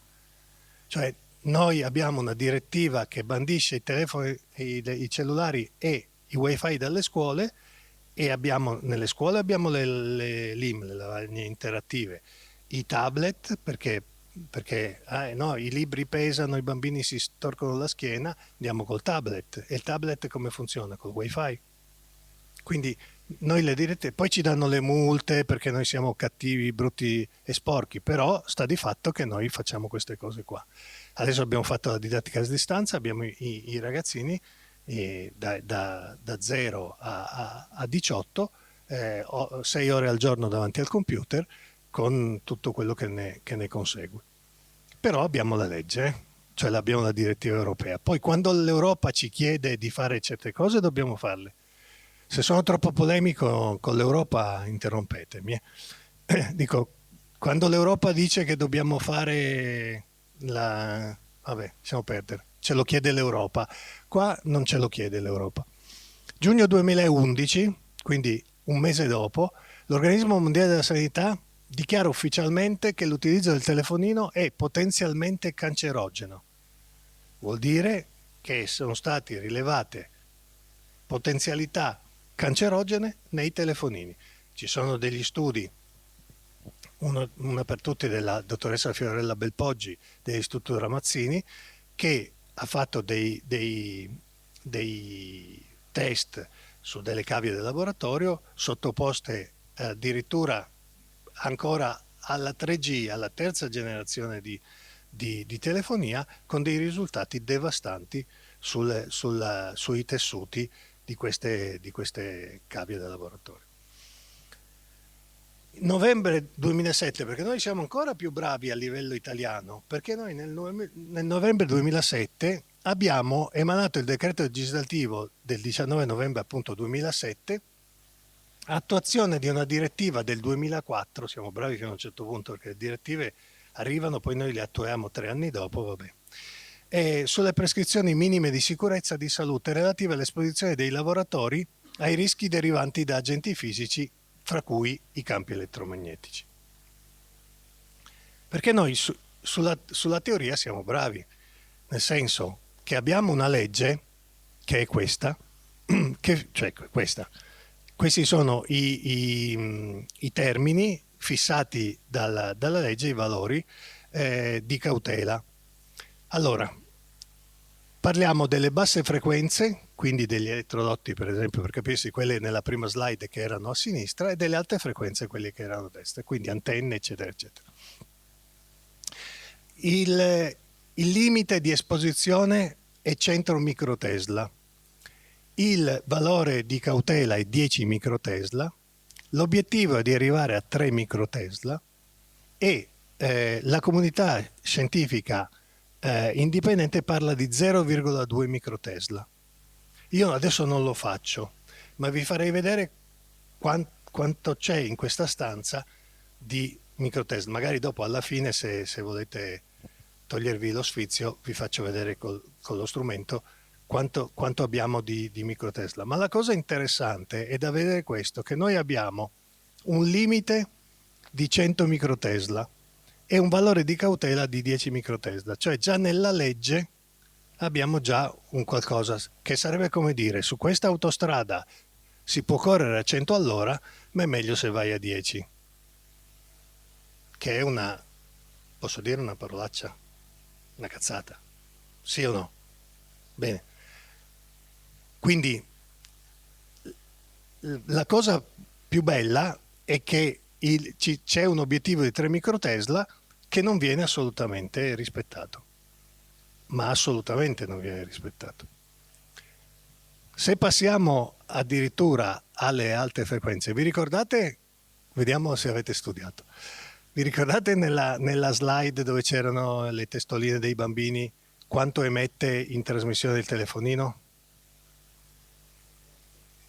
[SPEAKER 2] Cioè, noi abbiamo una direttiva che bandisce i telefoni, i cellulari e i wifi dalle scuole, e nelle scuole abbiamo le LIM, le lavagne interattive, i tablet, perché no, i libri pesano, i bambini si storcono la schiena, andiamo col tablet. E il tablet come funziona? Col wifi. Quindi noi le direttive, poi ci danno le multe perché noi siamo cattivi, brutti e sporchi, però sta di fatto che noi facciamo queste cose qua. Adesso abbiamo fatto la didattica a distanza, abbiamo i ragazzini da 0 a 18, 6 ore al giorno davanti al computer con tutto quello che ne consegue. Però abbiamo la legge, cioè abbiamo la direttiva europea. Poi quando l'Europa ci chiede di fare certe cose dobbiamo farle. Se sono troppo polemico con l'Europa interrompetemi. Dico, quando l'Europa dice che dobbiamo fare vabbè, lasciamo perdere, ce lo chiede l'Europa. Qua non ce lo chiede l'Europa. Giugno 2011, quindi un mese dopo, l'Organismo Mondiale della Sanità dichiara ufficialmente che l'utilizzo del telefonino è potenzialmente cancerogeno. Vuol dire che sono state rilevate potenzialità cancerogene nei telefonini. Ci sono degli studi, una per tutti della dottoressa Fiorella Belpoggi dell'Istituto Ramazzini, che ha fatto dei test su delle cavie del laboratorio sottoposte addirittura ancora alla 3G, alla terza generazione di telefonia, con dei risultati devastanti sui tessuti di queste cavie da laboratorio. Novembre 2007, perché noi siamo ancora più bravi a livello italiano, perché noi nel novembre 2007 abbiamo emanato il decreto legislativo del 19 novembre appunto 2007, attuazione di una direttiva del 2004, siamo bravi fino a un certo punto perché le direttive arrivano, poi noi le attuiamo 3 anni dopo, vabbè. E sulle prescrizioni minime di sicurezza e di salute relative all'esposizione dei lavoratori ai rischi derivanti da agenti fisici, fra cui i campi elettromagnetici. Perché noi sulla teoria siamo bravi, nel senso che abbiamo una legge che è questa, cioè questa. Questi sono i termini fissati dalla legge, i valori di cautela. Allora, parliamo delle basse frequenze, quindi degli elettrodotti per esempio, per capirsi quelle nella prima slide che erano a sinistra, e delle alte frequenze quelle che erano a destra, quindi antenne eccetera eccetera. Il limite di esposizione è 100 microtesla, il valore di cautela è 10 microtesla, l'obiettivo è di arrivare a 3 microtesla e la comunità scientifica indipendente parla di 0,2 microtesla. Io adesso non lo faccio, ma vi farei vedere quanto c'è in questa stanza di microtesla. Magari dopo alla fine, se volete togliervi lo sfizio, vi faccio vedere con lo strumento quanto abbiamo di microtesla. Ma la cosa interessante è da vedere questo, che noi abbiamo un limite di 100 microtesla e un valore di cautela di 10 microtesla, cioè già nella legge abbiamo già un qualcosa che sarebbe come dire: su questa autostrada si può correre a 100 all'ora, ma è meglio se vai a 10, che è posso dire una parolaccia, una cazzata, sì o no? Bene, quindi la cosa più bella è che c'è un obiettivo di 3 microtesla che non viene assolutamente rispettato. ma assolutamente non viene rispettato. Se passiamo addirittura alle alte frequenze, vi ricordate, vediamo se avete studiato, vi ricordate nella slide dove c'erano le testoline dei bambini quanto emette in trasmissione il telefonino?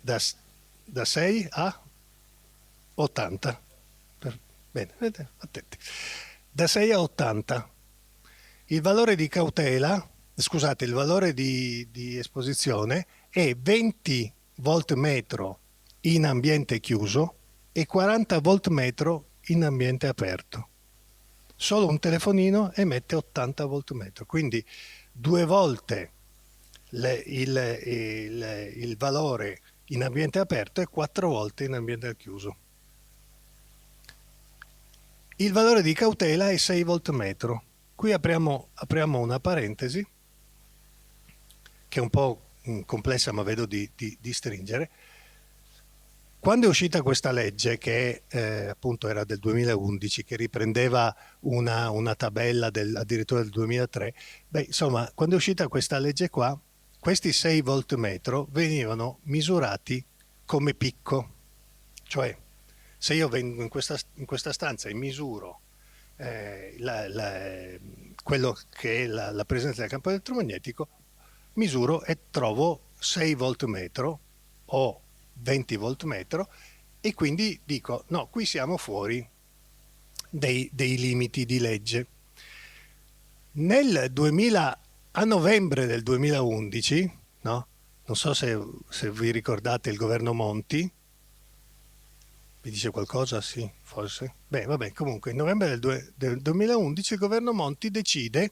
[SPEAKER 2] Da 6 a 80. Bene, vedete, attenti. Da 6 a 80. Il valore di cautela, scusate, il valore di esposizione è 20 volt metro in ambiente chiuso e 40 volt metro in ambiente aperto. Solo un telefonino emette 80 volt metro, quindi 2 volte il valore in ambiente aperto e 4 volte in ambiente chiuso. Il valore di cautela è 6 volt metro. Qui apriamo una parentesi che è un po' complessa, ma vedo di stringere. Quando è uscita questa legge, che appunto era del 2011, che riprendeva una tabella addirittura del 2003, beh, insomma, quando è uscita questa legge qua, questi 6 volt metro venivano misurati come picco. Cioè, se io vengo in questa stanza e misuro quello che è la presenza del campo elettromagnetico, misuro e trovo 6 volt metro o 20 volt metro e quindi dico no, qui siamo fuori dei limiti di legge. A novembre del 2011, no? Non so se vi ricordate il governo Monti, vi dice qualcosa? Sì, forse. Beh, vabbè, comunque in novembre del 2011 il governo Monti decide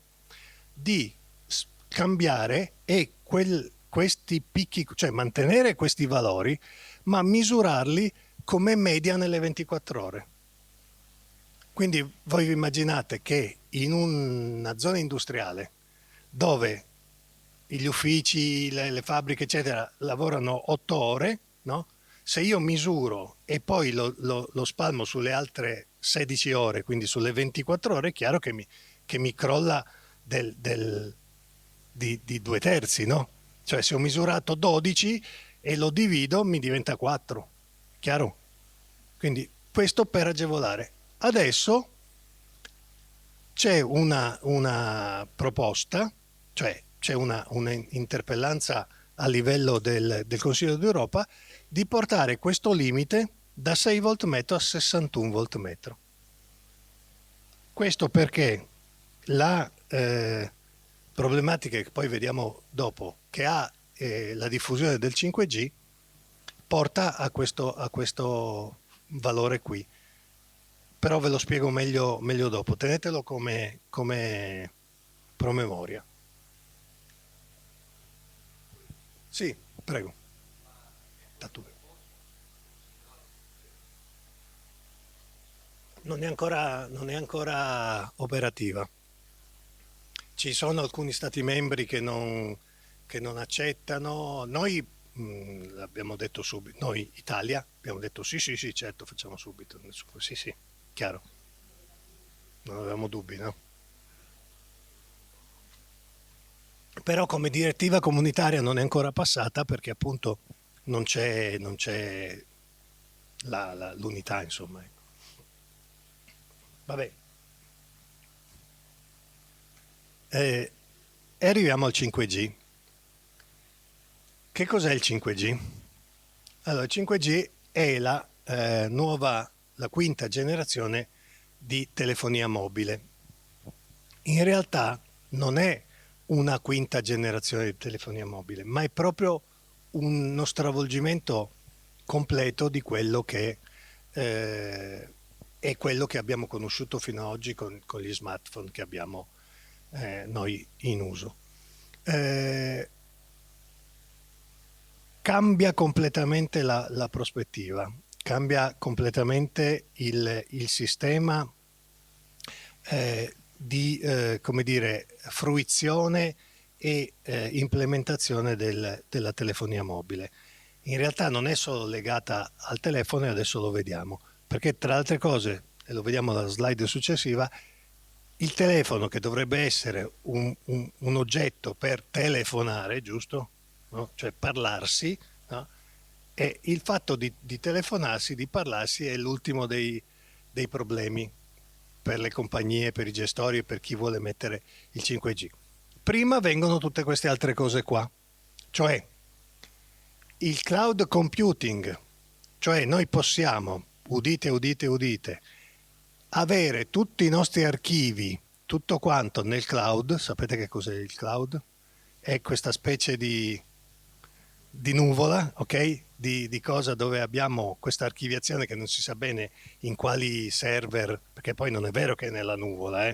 [SPEAKER 2] di cambiare e questi picchi, cioè mantenere questi valori, ma misurarli come media nelle 24 ore. Quindi voi vi immaginate che in una zona industriale dove gli uffici, le fabbriche, eccetera, lavorano 8 ore, no? Se io misuro e poi lo spalmo sulle altre 16 ore, quindi sulle 24 ore, è chiaro che mi crolla di 2/3, no? Cioè se ho misurato 12 e lo divido mi diventa 4, chiaro? Quindi questo per agevolare. Adesso c'è una proposta, cioè c'è una interpellanza a livello del Consiglio d'Europa di portare questo limite da 6 volt metro a 61 volt metro. Questo perché la problematica che poi vediamo dopo, che ha la diffusione del 5G, porta a questo valore qui. Però ve lo spiego meglio dopo, tenetelo come promemoria. Sì, prego. Non è ancora operativa. Ci sono alcuni stati membri che non accettano. Noi l'abbiamo detto subito, noi Italia abbiamo detto sì, certo, facciamo subito. Sì, chiaro. Non avevamo dubbi, no? Però come direttiva comunitaria non è ancora passata perché appunto non c'è l'unità, insomma. Vabbè. E arriviamo al 5G. Che cos'è il 5G? Allora, il 5G è la quinta generazione di telefonia mobile. In realtà non è una quinta generazione di telefonia mobile, ma è proprio uno stravolgimento completo di quello che è quello che abbiamo conosciuto fino ad oggi con gli smartphone che abbiamo noi in uso. Cambia completamente la prospettiva, cambia completamente il sistema di come dire, fruizione e implementazione della telefonia mobile. In realtà non è solo legata al telefono, e adesso lo vediamo, perché tra altre cose, e lo vediamo dalla slide successiva, il telefono, che dovrebbe essere un oggetto per telefonare, giusto? No? Cioè parlarsi, no? E il fatto di telefonarsi, di parlarsi, è l'ultimo dei problemi per le compagnie, per i gestori e per chi vuole mettere il 5G. Prima vengono tutte queste altre cose qua, cioè il cloud computing, cioè noi possiamo, udite, udite, udite, avere tutti i nostri archivi, tutto quanto nel cloud. Sapete che cos'è il cloud? È questa specie di nuvola, ok? Di cosa dove abbiamo questa archiviazione che non si sa bene in quali server, perché poi non è vero che è nella nuvola,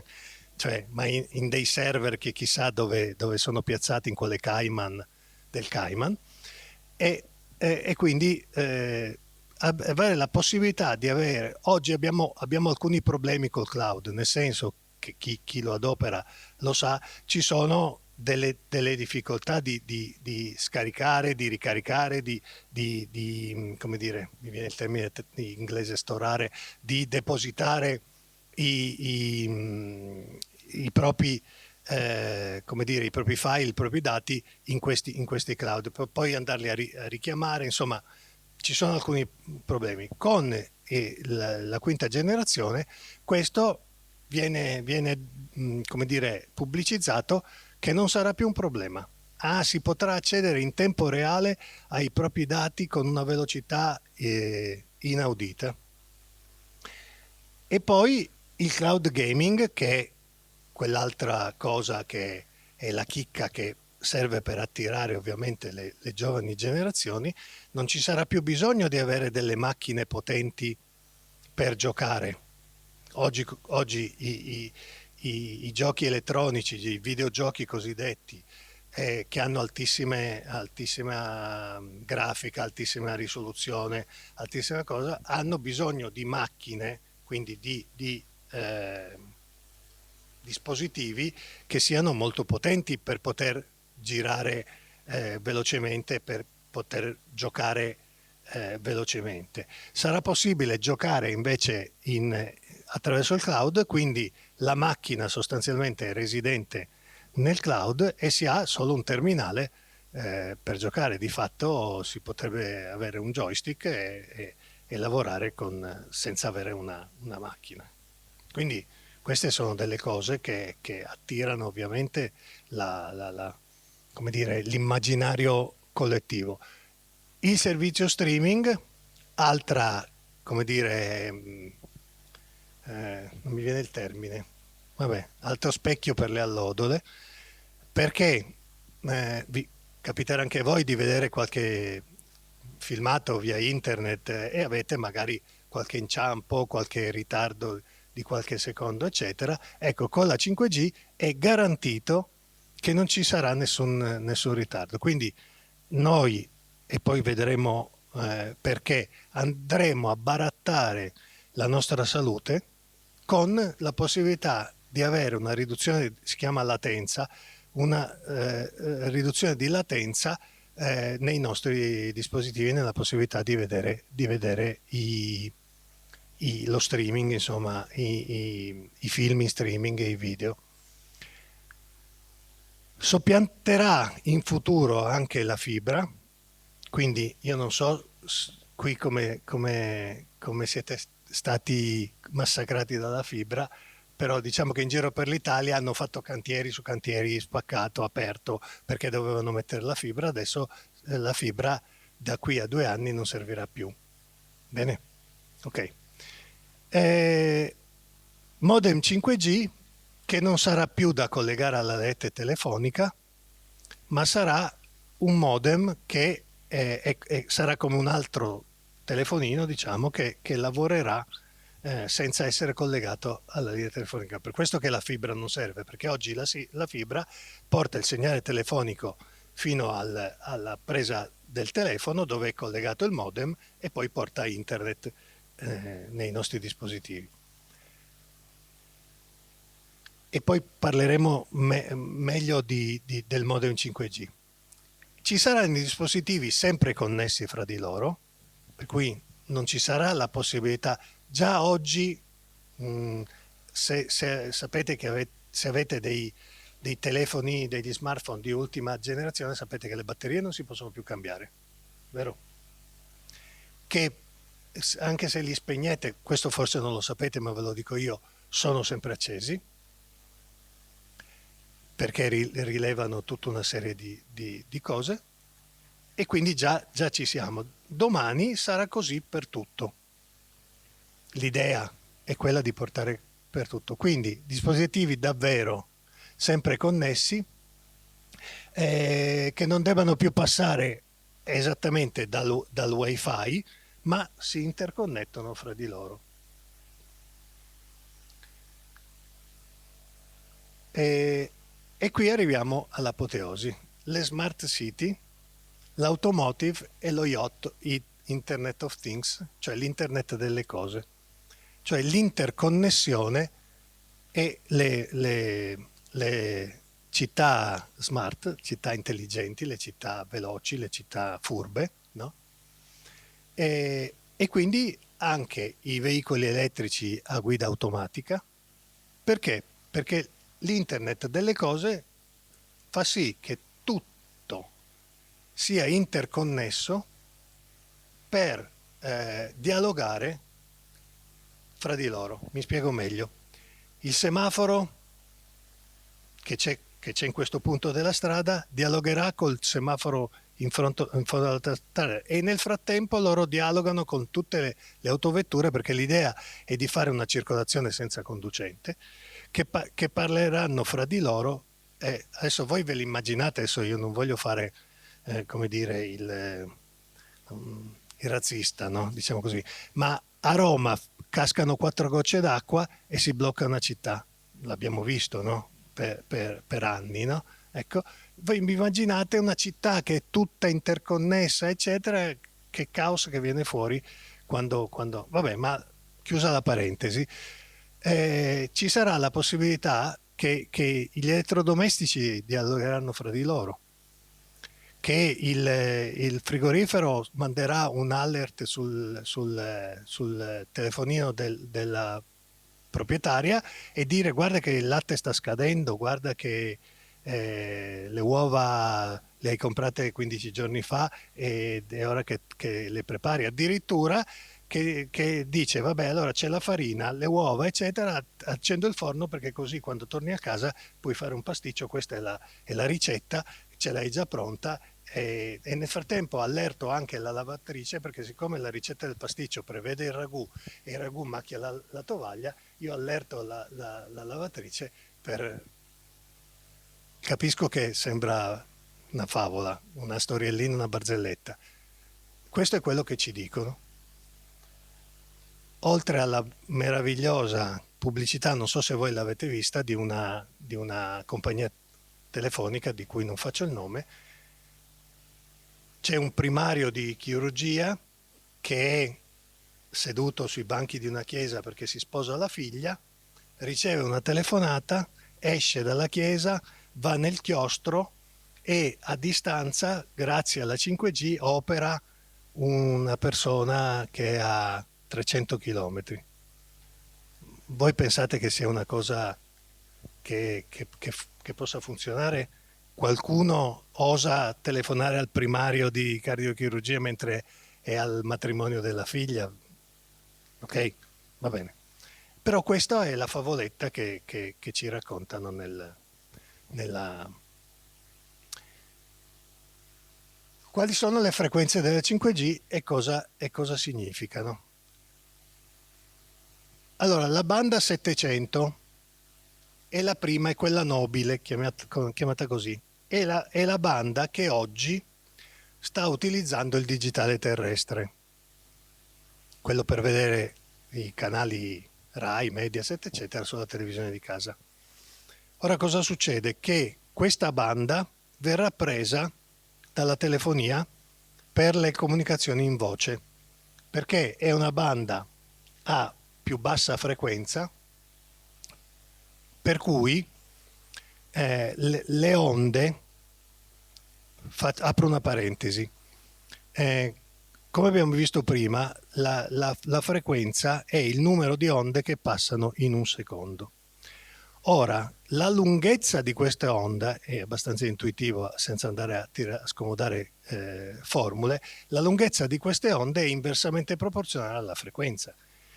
[SPEAKER 2] cioè, ma in dei server che chissà dove sono piazzati in quelle Cayman del Cayman, e quindi avere la possibilità di avere, oggi abbiamo alcuni problemi col cloud, nel senso che chi lo adopera lo sa, ci sono delle difficoltà di scaricare, di ricaricare, come dire, mi viene il termine in inglese storare, di depositare i propri come dire, i propri file, i propri dati in questi cloud, per poi andarli a richiamare. Insomma, ci sono alcuni problemi. Con la quinta generazione questo viene come dire, pubblicizzato, che non sarà più un problema. Si potrà accedere in tempo reale ai propri dati con una velocità inaudita. E poi il cloud gaming, che è quell'altra cosa che è la chicca, che serve per attirare ovviamente le giovani generazioni. Non ci sarà più bisogno di avere delle macchine potenti per giocare. Oggi i giochi elettronici, i videogiochi cosiddetti, che hanno altissima grafica, altissima risoluzione, altissima cosa, hanno bisogno di macchine, quindi di dispositivi che siano molto potenti per poter girare velocemente, per poter giocare velocemente. Sarà possibile giocare invece attraverso il cloud, quindi la macchina sostanzialmente è residente nel cloud e si ha solo un terminale per giocare. Di fatto si potrebbe avere un joystick e lavorare senza avere una macchina. Quindi queste sono delle cose che attirano ovviamente come dire, l'immaginario collettivo. Il servizio streaming, altra, come dire, non mi viene il termine, vabbè, altro specchio per le allodole, perché vi capiterà anche a voi di vedere qualche filmato via internet e avete magari qualche inciampo, qualche ritardo di qualche secondo, eccetera. Ecco, con la 5G è garantito che non ci sarà nessun ritardo. Quindi noi, e poi vedremo perché, andremo a barattare la nostra salute con la possibilità di avere una riduzione, si chiama latenza, una riduzione di latenza nei nostri dispositivi, nella possibilità di vedere lo streaming, insomma, i film in streaming e i video. Soppianterà in futuro anche la fibra, quindi io non so qui come siete stati massacrati dalla fibra, però diciamo che in giro per l'Italia hanno fatto cantieri su cantieri, spaccato, aperto, perché dovevano mettere la fibra. Adesso la fibra da qui a 2 anni non servirà più. Bene? Ok. Modem 5G, che non sarà più da collegare alla rete telefonica, ma sarà un modem che sarà come un altro telefonino, diciamo, che lavorerà senza essere collegato alla rete telefonica. Per questo che la fibra non serve, perché oggi la fibra porta il segnale telefonico fino alla presa del telefono, dove è collegato il modem, e poi porta internet nei nostri dispositivi. E poi parleremo meglio del modem 5G. Ci saranno i dispositivi sempre connessi fra di loro, per cui non ci sarà la possibilità. Già oggi sapete che se avete dei telefoni, degli smartphone di ultima generazione, sapete che le batterie non si possono più cambiare, vero? Che anche se li spegnete, questo forse non lo sapete, ma ve lo dico io, sono sempre accesi, perché rilevano tutta una serie di cose, e quindi già ci siamo. Domani sarà così per tutto. L'idea è quella di portare per tutto. Quindi dispositivi davvero sempre connessi, che non debbano più passare esattamente dal wifi, ma si interconnettono fra di loro. E qui arriviamo all'apoteosi. Le smart city, l'automotive e lo yacht, Internet of Things, cioè l'internet delle cose, cioè l'interconnessione e le città smart, città intelligenti, le città veloci, le città furbe, no? E quindi anche i veicoli elettrici a guida automatica. Perché? Perché l'internet delle cose fa sì che tutto sia interconnesso per dialogare fra di loro. Mi spiego meglio. Il semaforo che c'è in questo punto della strada dialogherà col semaforo in fondo alla strada, e nel frattempo loro dialogano con tutte le autovetture, perché l'idea è di fare una circolazione senza conducente, che parleranno fra di loro. Adesso voi ve l'immaginate, adesso io non voglio fare come dire il razzista, no? Diciamo così, ma a Roma cascano 4 gocce d'acqua e si blocca una città, l'abbiamo visto, no? Per anni, no? Ecco, voi vi immaginate una città che è tutta interconnessa, eccetera, che caos che viene fuori quando vabbè, ma chiusa la parentesi, ci sarà la possibilità che gli elettrodomestici dialogheranno fra di loro, che il frigorifero manderà un alert sul telefonino della proprietaria e dire: guarda che il latte sta scadendo, guarda che le uova le hai comprate 15 giorni fa ed è ora che le prepari. Addirittura che dice: vabbè, allora c'è la farina, le uova, eccetera, accendo il forno perché così quando torni a casa puoi fare un pasticcio, questa è la ricetta, ce l'hai già pronta. E nel frattempo allerto anche la lavatrice, perché siccome la ricetta del pasticcio prevede il ragù e il ragù macchia la tovaglia, io allerto la lavatrice per... Capisco che sembra una favola, una storiellina, una barzelletta. Questo è quello che ci dicono. Oltre alla meravigliosa pubblicità, non so se voi l'avete vista, di una compagnia telefonica di cui non faccio il nome, c'è un primario di chirurgia che è seduto sui banchi di una chiesa perché si sposa la figlia, riceve una telefonata, esce dalla chiesa, va nel chiostro e a distanza, grazie alla 5G, opera una persona che è a 300 km. Voi pensate che sia una cosa che possa funzionare? Qualcuno osa telefonare al primario di cardiochirurgia mentre è al matrimonio della figlia? Ok, va bene. Però questa è la favoletta che ci raccontano nella... Quali sono le frequenze delle 5G e cosa significano? Allora, la banda 700 è la prima, è quella nobile, chiamata così. È la banda che oggi sta utilizzando il digitale terrestre, quello per vedere i canali Rai, Mediaset, eccetera, sulla televisione di casa. Ora cosa succede? Che questa banda verrà presa dalla telefonia per le comunicazioni in voce, perché è una banda a più bassa frequenza, per cui le onde, apro una parentesi, come abbiamo visto prima, la frequenza è il numero di onde che passano in un secondo. Ora, la lunghezza di questa onda è abbastanza intuitivo, senza andare a scomodare formule. La lunghezza di queste onde è inversamente proporzionale alla frequenza.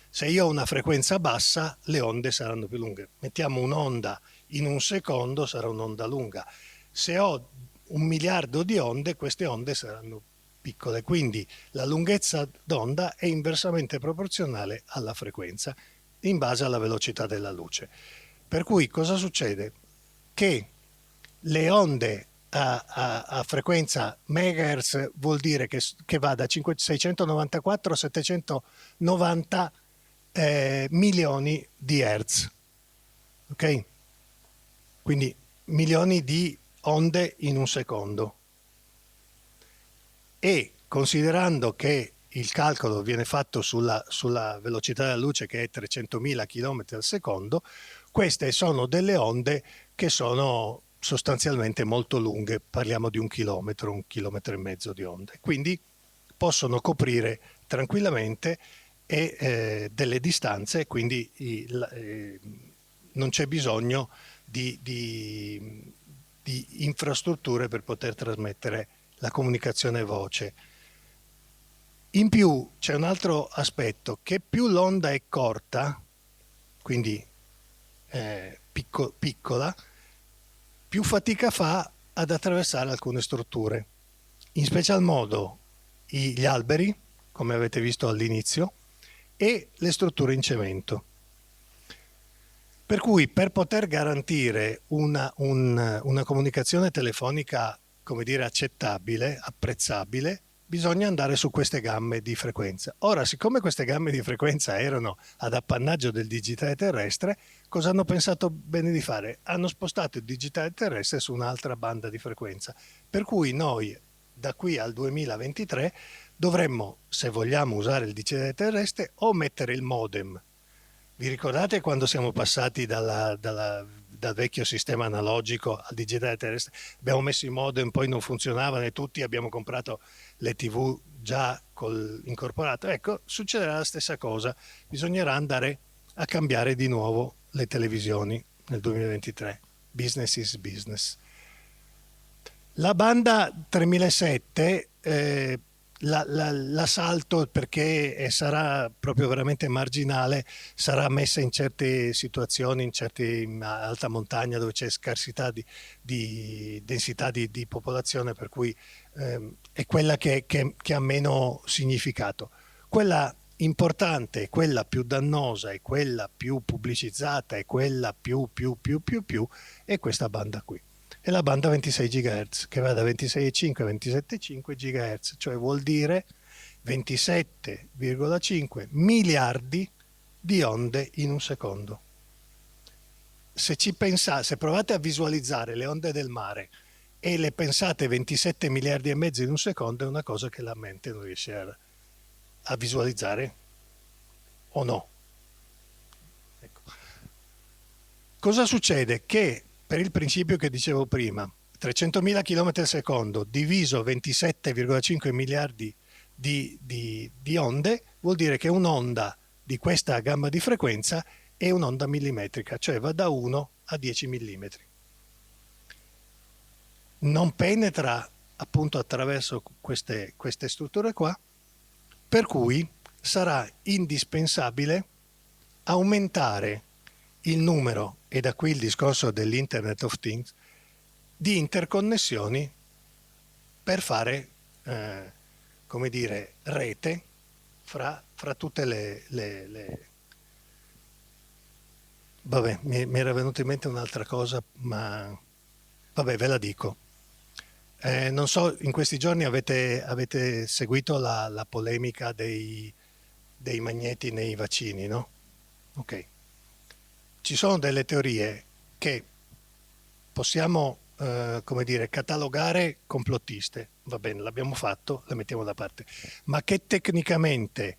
[SPEAKER 2] Se io ho una frequenza bassa, le onde saranno più lunghe. Mettiamo un'onda in un secondo, sarà un'onda lunga. Se ho 1 miliardo di onde, queste onde saranno piccole. Quindi la lunghezza d'onda è inversamente proporzionale alla frequenza, in base alla velocità della luce. Per cui cosa succede? Che le onde a frequenza megahertz vuol dire che va da 694 a 790 milioni di hertz, ok? Quindi milioni di onde in un secondo. E considerando che il calcolo viene fatto sulla velocità della luce, che è 300.000 km al secondo, queste sono delle onde che sono sostanzialmente molto lunghe, parliamo di 1 chilometro e mezzo di onde, quindi possono coprire tranquillamente delle distanze, quindi non c'è bisogno di infrastrutture per poter trasmettere la comunicazione voce. In più c'è un altro aspetto, che più l'onda è corta, quindi piccola, più fatica fa ad attraversare alcune strutture, in special modo gli alberi, come avete visto all'inizio, e le strutture in cemento. Per cui per poter garantire una comunicazione telefonica, come dire, accettabile, apprezzabile, bisogna andare su queste gamme di frequenza. Ora, siccome queste gamme di frequenza erano ad appannaggio del digitale terrestre, cosa hanno pensato bene di fare? Hanno spostato il digitale terrestre su un'altra banda di frequenza. Per cui noi, da qui al 2023, dovremmo, se vogliamo usare il digitale terrestre, o mettere il modem. Vi ricordate quando siamo passati dal vecchio sistema analogico al digitale terrestre? Abbiamo messo i modem, poi non funzionavano e tutti abbiamo comprato le TV già incorporato. Ecco, succederà la stessa cosa. Bisognerà andare a cambiare di nuovo le televisioni nel 2023. Business is business. La banda 3007 la salto perché sarà proprio veramente marginale, sarà messa in certe situazioni, in alta montagna dove c'è scarsità di densità di popolazione, per cui è quella che ha meno significato. Quella importante, quella più dannosa, è quella più pubblicizzata, è quella più è questa banda qui. È la banda 26 GHz, che va da 26,5 a 27,5 GHz, cioè vuol dire 27,5 miliardi di onde in un secondo. Se ci pensate, se provate a visualizzare le onde del mare e le pensate 27 miliardi e mezzo in un secondo, è una cosa che la mente non riesce a visualizzare, o no? Ecco. Cosa succede? Che per il principio che dicevo prima, 300.000 km al secondo diviso 27,5 miliardi di onde vuol dire che un'onda di questa gamma di frequenza è un'onda millimetrica, cioè va da 1 a 10 millimetri. Non penetra appunto attraverso queste strutture qua, per cui sarà indispensabile aumentare il numero, e da qui il discorso dell'Internet of Things, di interconnessioni per fare, come dire, rete fra tutte le... Vabbè, mi era venuta in mente un'altra cosa, ma vabbè, ve la dico. Non so, in questi giorni avete seguito la polemica dei magneti nei vaccini, no? Ok. Ci sono delle teorie che possiamo, come dire, catalogare complottiste, va bene, l'abbiamo fatto, le mettiamo da parte, ma che tecnicamente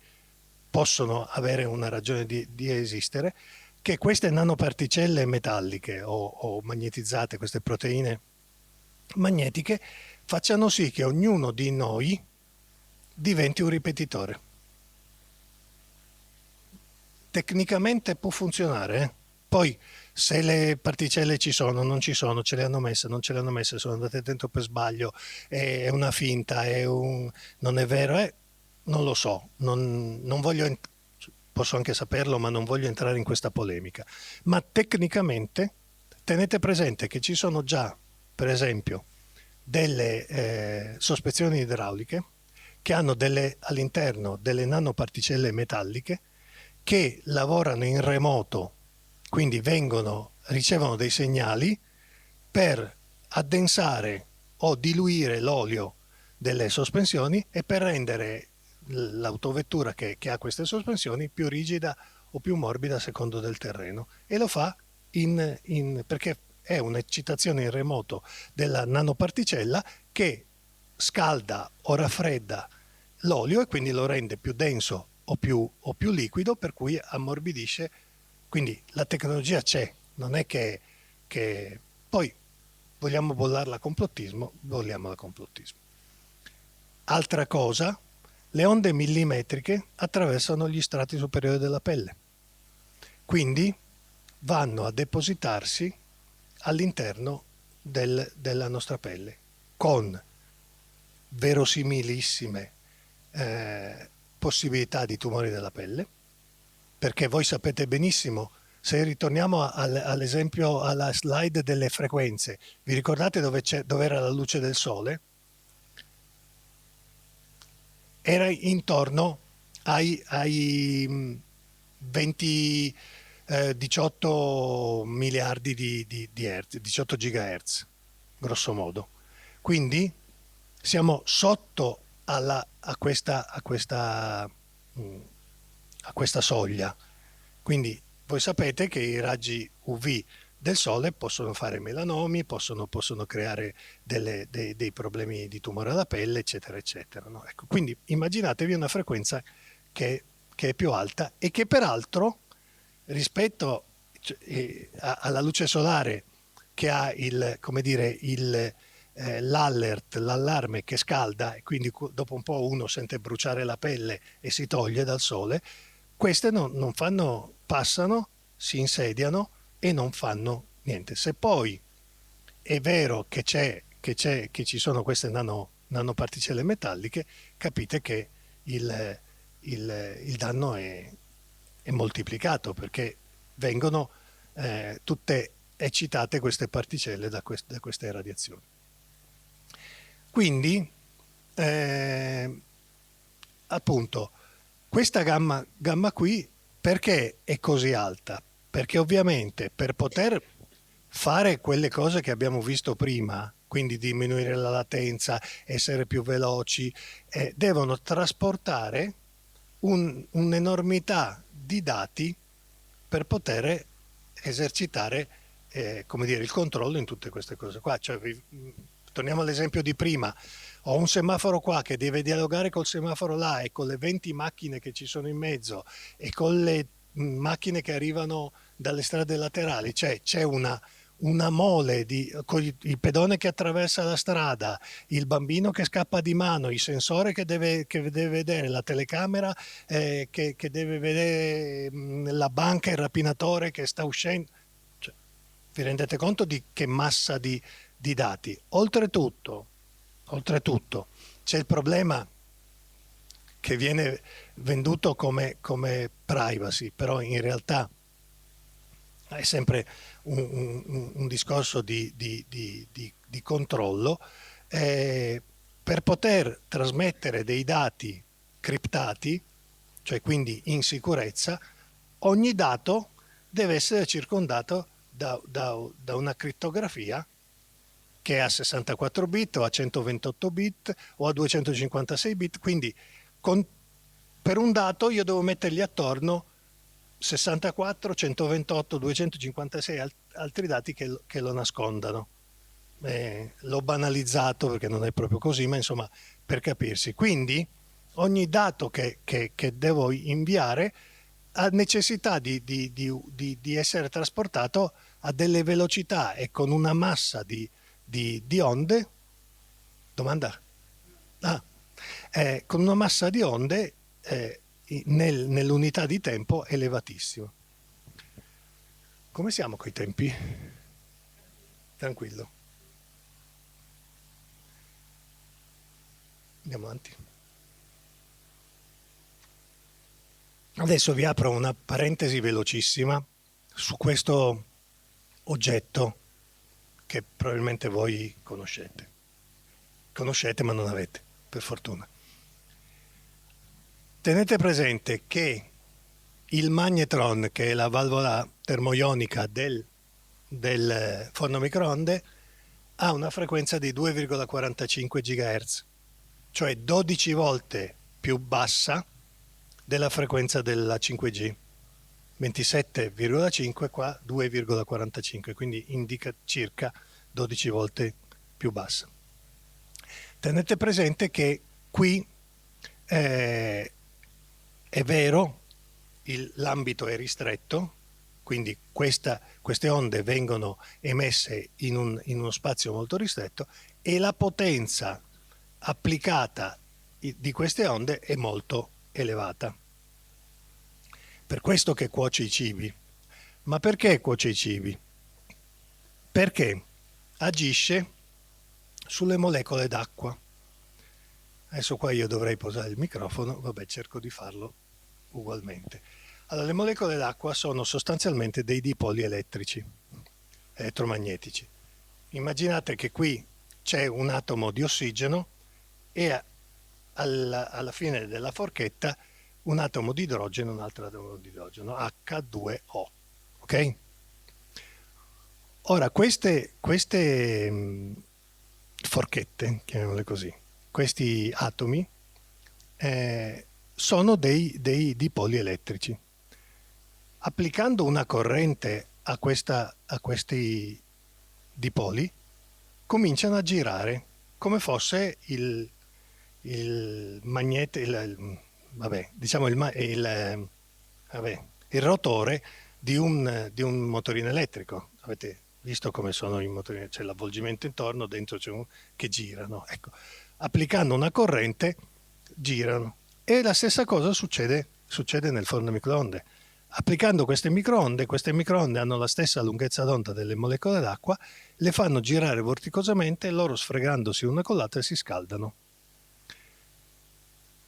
[SPEAKER 2] possono avere una ragione di esistere, che queste nanoparticelle metalliche o magnetizzate, queste proteine magnetiche, facciano sì che ognuno di noi diventi un ripetitore. Tecnicamente può funzionare, eh? Poi se le particelle ci sono, non ci sono, ce le hanno messe, non ce le hanno messe, sono andate dentro per sbaglio, è una finta, non è vero, non lo so, non voglio, posso anche saperlo, ma non voglio entrare in questa polemica. Ma tecnicamente tenete presente che ci sono già, per esempio, delle sospezioni idrauliche che hanno all'interno delle nanoparticelle metalliche che lavorano in remoto, quindi ricevono dei segnali per addensare o diluire l'olio delle sospensioni e per rendere l'autovettura che ha queste sospensioni più rigida o più morbida a secondo del terreno, e lo fa perché è un'eccitazione in remoto della nanoparticella che scalda o raffredda l'olio e quindi lo rende più denso o più liquido, per cui ammorbidisce. Quindi la tecnologia c'è, non è che poi vogliamo bollarla complottismo, bolliamola complottismo. Altra cosa, le onde millimetriche attraversano gli strati superiori della pelle, quindi vanno a depositarsi all'interno della nostra pelle con verosimilissime possibilità di tumori della pelle, perché voi sapete benissimo, se ritorniamo all'esempio, alla slide delle frequenze, vi ricordate dove era la luce del sole? Era intorno ai 18 miliardi di hertz, 18 gigahertz, grosso modo. Quindi siamo sotto a questa soglia. Quindi voi sapete che i raggi UV del sole possono fare melanomi, possono creare dei problemi di tumore alla pelle, eccetera, eccetera. No? Ecco, quindi immaginatevi una frequenza che è più alta e che peraltro rispetto alla luce solare, che ha l'allarme che scalda e quindi dopo un po' uno sente bruciare la pelle e si toglie dal sole, queste non fanno, passano, si insediano e non fanno niente. Se poi è vero che ci sono queste nanoparticelle metalliche, capite che il danno è moltiplicato, perché vengono tutte eccitate queste particelle da queste radiazioni. Quindi appunto questa gamma qui perché è così alta? Perché ovviamente per poter fare quelle cose che abbiamo visto prima, quindi diminuire la latenza, essere più veloci, devono trasportare un'enormità di dati per poter esercitare il controllo in tutte queste cose qua. Cioè, torniamo all'esempio di prima, ho un semaforo qua che deve dialogare col semaforo là e con le 20 macchine che ci sono in mezzo e con le macchine che arrivano dalle strade laterali, cioè c'è una mole con il pedone che attraversa la strada, il bambino che scappa di mano, il sensore che deve vedere, la telecamera che deve vedere la banca, il rapinatore che sta uscendo. Cioè, vi rendete conto di che massa di dati? Oltretutto c'è il problema che viene venduto come privacy, però in realtà è sempre un discorso di controllo. Per poter trasmettere dei dati criptati, cioè quindi in sicurezza, ogni dato deve essere circondato da una crittografia che è a 64 bit o a 128 bit o a 256 bit, quindi per un dato io devo mettergli attorno 64, 128, 256 altri dati che lo nascondano. L'ho banalizzato perché non è proprio così, ma insomma, per capirsi. Quindi ogni dato che devo inviare ha necessità di essere trasportato a delle velocità e con una massa di onde. Domanda? con una massa di onde nell'unità di tempo elevatissima. Come siamo coi tempi? Tranquillo. Andiamo avanti. Adesso vi apro una parentesi velocissima su questo oggetto che probabilmente voi conoscete. Conoscete ma non avete, per fortuna. Tenete presente che il magnetron, che è la valvola termoionica del forno microonde, ha una frequenza di 2,45 GHz, cioè 12 volte più bassa della frequenza della 5G. 27,5, qua 2,45, quindi indica circa 12 volte più bassa. Tenete presente che qui è vero, l'ambito è ristretto, quindi queste onde vengono emesse in uno spazio molto ristretto e la potenza applicata di queste onde è molto elevata. Per questo che cuoce i cibi. Ma perché cuoce i cibi? Perché agisce sulle molecole d'acqua. Adesso qua io dovrei posare il microfono, vabbè, cerco di farlo ugualmente. Allora, le molecole d'acqua sono sostanzialmente dei dipoli elettrici, elettromagnetici. Immaginate che qui c'è un atomo di ossigeno e alla fine della forchetta un atomo di idrogeno, un altro atomo di idrogeno, H2O, ok? Ora, queste forchette, chiamiamole così, questi atomi sono dei dipoli elettrici. Applicando una corrente a questi dipoli, cominciano a girare come fosse il rotore di un motorino elettrico. Avete visto come sono i motorini? C'è l'avvolgimento intorno, dentro c'è che girano. Ecco, applicando una corrente girano. E la stessa cosa succede nel forno microonde. Applicando queste microonde hanno la stessa lunghezza d'onda delle molecole d'acqua, le fanno girare vorticosamente e loro, sfregandosi una con l'altra, si scaldano.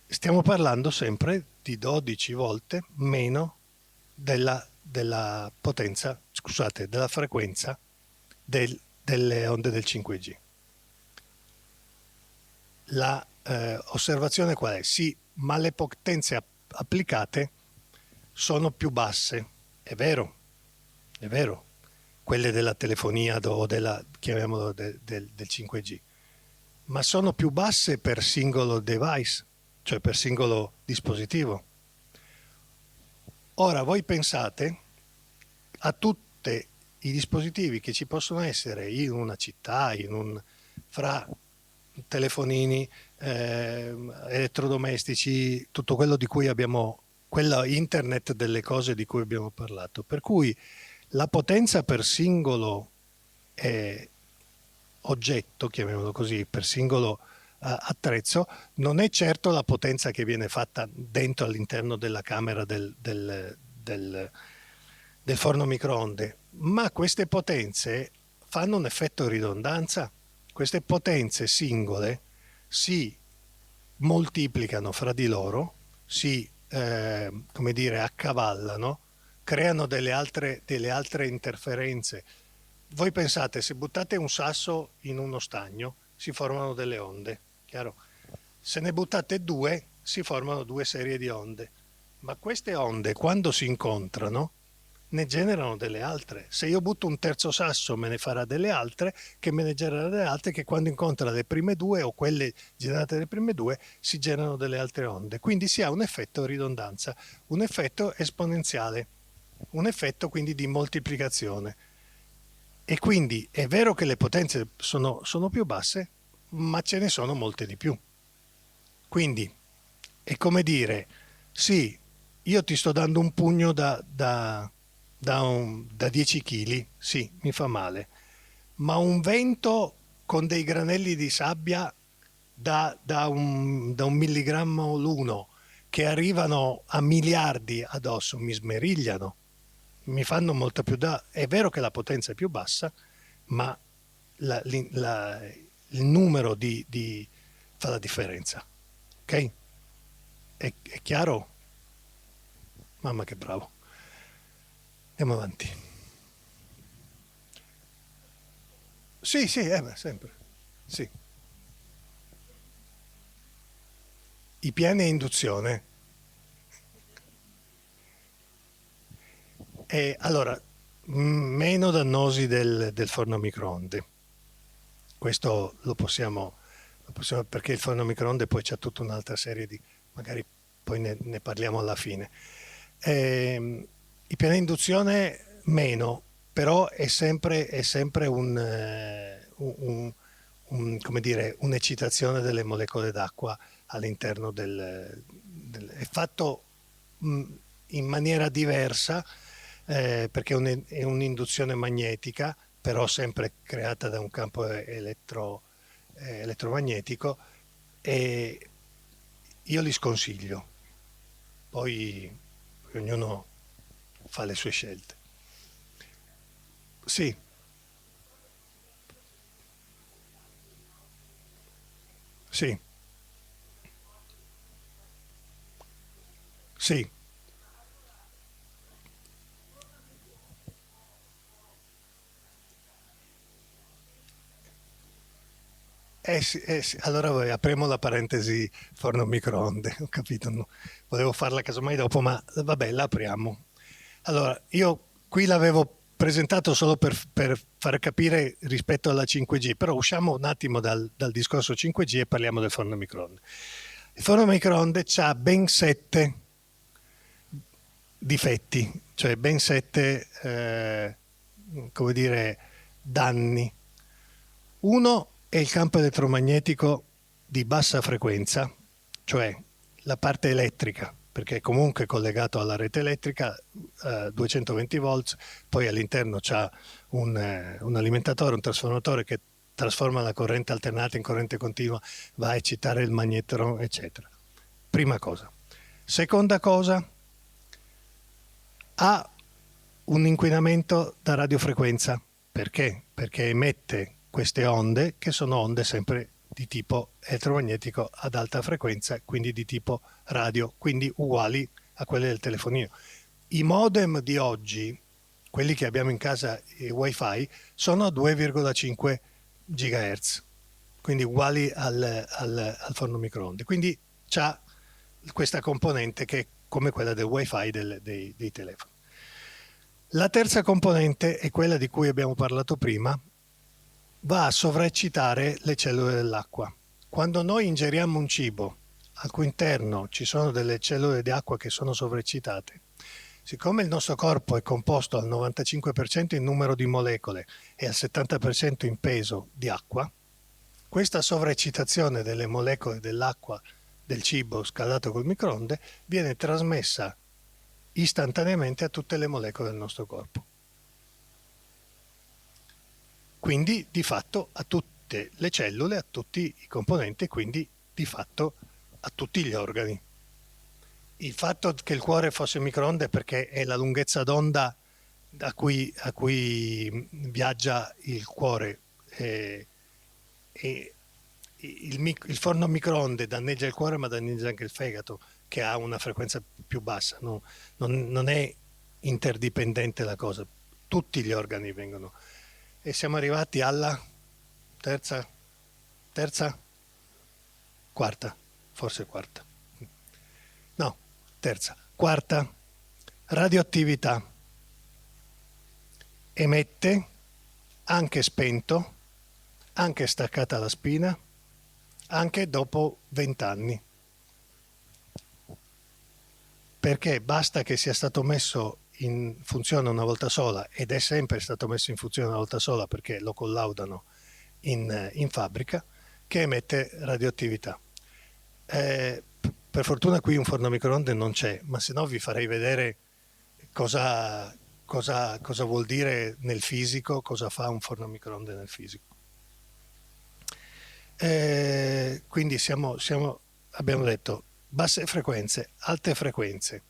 [SPEAKER 2] Stiamo parlando sempre di 12 volte meno della potenza, scusate, della frequenza delle onde del 5G. La osservazione qual è? Sì, ma le potenze applicate sono più basse, è vero, quelle della telefonia o chiamiamolo del 5G, ma sono più basse per singolo device, cioè per singolo dispositivo. Ora voi pensate a tutti i dispositivi che ci possono essere in una città, fra telefonini, elettrodomestici, tutto quello di cui quella internet delle cose di cui abbiamo parlato. Per cui la potenza per singolo oggetto, chiamiamolo così, per singolo attrezzo, non è certo la potenza che viene fatta dentro all'interno della camera del forno microonde, ma queste potenze fanno un effetto ridondanza. Queste potenze singole si moltiplicano fra di loro, si accavallano, creano delle altre interferenze. Voi pensate, se buttate un sasso in uno stagno si formano delle onde, chiaro? Se ne buttate due si formano due serie di onde, ma queste onde quando si incontrano ne generano delle altre. Se io butto un terzo sasso me ne farà delle altre, che me ne generano delle altre, che quando incontra le prime due o quelle generate dalle prime due si generano delle altre onde. Quindi si ha un effetto ridondanza, un effetto esponenziale, un effetto quindi di moltiplicazione. E quindi è vero che le potenze sono più basse, ma ce ne sono molte di più. Quindi è come dire, sì, io ti sto dando un pugno da 10 kg, sì, mi fa male, ma un vento con dei granelli di sabbia da un milligrammo l'uno che arrivano a miliardi addosso mi smerigliano, mi fanno molta più è vero che la potenza è più bassa, ma il numero fa la differenza, ok? È chiaro? Mamma che bravo. Andiamo avanti. Sì, sì, sempre. Sì. I piani a induzione. Allora, meno dannosi del forno a microonde. Questo lo possiamo perché il forno a microonde poi c'è tutta un'altra serie di, magari poi ne parliamo alla fine. I piani a induzione meno, però è sempre come dire, un'eccitazione delle molecole d'acqua all'interno è fatto in maniera diversa perché è un'induzione magnetica, però sempre creata da un campo elettromagnetico, e io li sconsiglio. Poi ognuno fa le sue scelte. Sì, sì, sì. Sì, sì. Allora apriamo la parentesi forno a microonde, ho capito, no? Volevo farla casomai dopo, ma vabbè, la apriamo. Allora, io qui l'avevo presentato solo per far capire rispetto alla 5G, però usciamo un attimo dal discorso 5G e parliamo del forno a microonde. Il forno a microonde ha ben 7 difetti, cioè ben 7, come dire, danni. Uno è il campo elettromagnetico di bassa frequenza, cioè la parte elettrica, perché è comunque collegato alla rete elettrica, 220 volts, poi all'interno c'ha un alimentatore, un trasformatore che trasforma la corrente alternata in corrente continua, va a eccitare il magnetron, eccetera. Prima cosa. Seconda cosa, ha un inquinamento da radiofrequenza. Perché? Perché emette queste onde che sono onde sempre di tipo elettromagnetico ad alta frequenza, quindi di tipo radio, quindi uguali a quelle del telefonino. I modem di oggi, quelli che abbiamo in casa e wifi, sono a 2,5 GHz, quindi uguali al forno microonde. Quindi c'ha questa componente che è come quella del wifi dei telefoni. La terza componente è quella di cui abbiamo parlato prima, va a sovraeccitare le cellule dell'acqua. Quando noi ingeriamo un cibo al cui interno ci sono delle cellule di acqua che sono sovraeccitate, siccome il nostro corpo è composto al 95% in numero di molecole e al 70% in peso di acqua, questa sovraeccitazione delle molecole dell'acqua del cibo scaldato col microonde viene trasmessa istantaneamente a tutte le molecole del nostro corpo. Quindi di fatto a tutte le cellule, a tutti i componenti, quindi di fatto a tutti gli organi. Il fatto che il cuore fosse microonde perché è la lunghezza d'onda a cui viaggia il cuore, e il forno a microonde danneggia il cuore ma danneggia anche il fegato, che ha una frequenza più bassa. Non è interdipendente la cosa, tutti gli organi vengono. E siamo arrivati alla terza, quarta, forse quarta. No, terza. Quarta, radioattività. Emette, anche spento, anche staccata la spina, anche dopo 20 anni. Perché basta che sia stato messo in funzione una volta sola, ed è sempre stato messo in funzione una volta sola perché lo collaudano in fabbrica, che emette radioattività. Per fortuna qui un forno a microonde non c'è, ma se no vi farei vedere cosa vuol dire nel fisico, cosa fa un forno a microonde nel fisico. Quindi abbiamo detto basse frequenze, alte frequenze,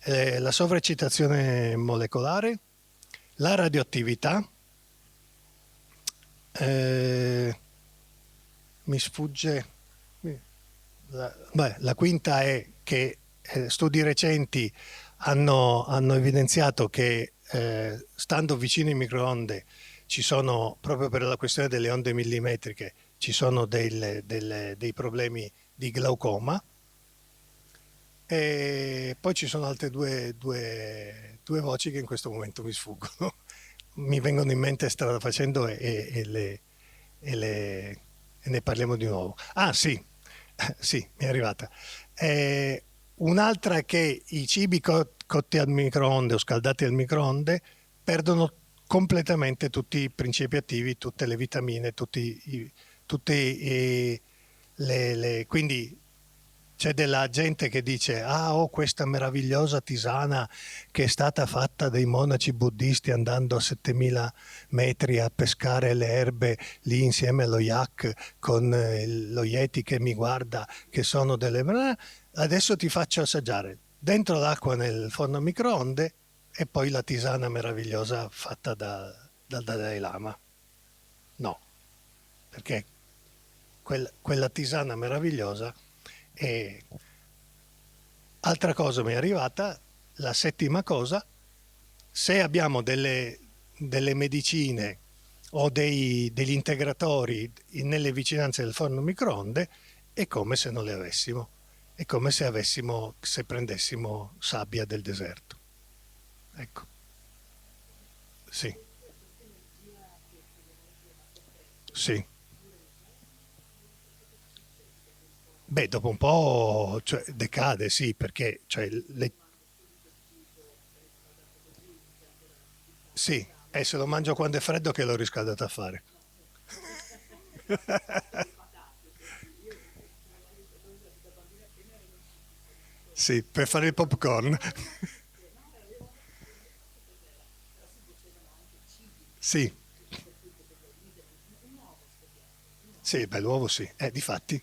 [SPEAKER 2] la sovraeccitazione molecolare, la radioattività, mi sfugge, la quinta è che studi recenti hanno evidenziato che stando vicino ai microonde ci sono, proprio per la questione delle onde millimetriche, ci sono dei problemi di glaucoma. E poi ci sono altre due voci che in questo momento mi sfuggono, mi vengono in mente strada facendo e ne parliamo di nuovo. Ah sì, sì, mi è arrivata. Un'altra è che i cibi cotti al microonde o scaldati al microonde perdono completamente tutti i principi attivi, tutte le vitamine, quindi c'è della gente che dice ho questa meravigliosa tisana che è stata fatta dai monaci buddisti andando a 7000 metri a pescare le erbe lì insieme allo yak con lo yeti che mi guarda che sono delle... Adesso ti faccio assaggiare dentro l'acqua nel forno a microonde e poi la tisana meravigliosa fatta dal Dalai Lama. No, perché quella tisana meravigliosa è... Altra cosa mi è arrivata, la settima cosa, se abbiamo delle medicine o degli integratori nelle vicinanze del forno microonde, è come se non le avessimo. È come se prendessimo sabbia del deserto. Ecco, sì, sì. Beh, dopo un po', cioè, decade, sì, perché cioè, sì, e se lo mangio quando è freddo che l'ho riscaldato a fare. Sì, per fare il popcorn. Sì, sì, beh, l'uovo sì. Difatti,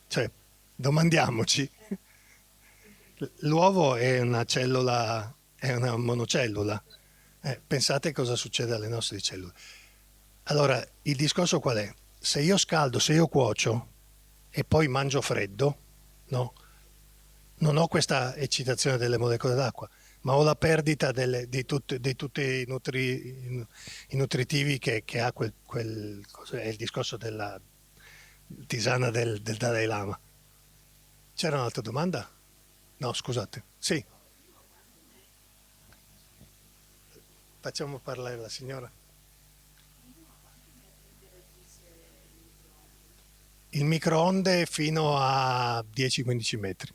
[SPEAKER 2] cioè, domandiamoci. L'uovo è una cellula, è una monocellula. Pensate cosa succede alle nostre cellule. Allora, il discorso qual è? Se io scaldo, se io cuocio e poi mangio freddo, no? Non ho questa eccitazione delle molecole d'acqua, ma ho la perdita di tutti i nutritivi che ha cos'è il discorso della tisana del Dalai Lama. C'era un'altra domanda? No, scusate. Sì, facciamo parlare la signora. Il microonde fino a 10-15 metri.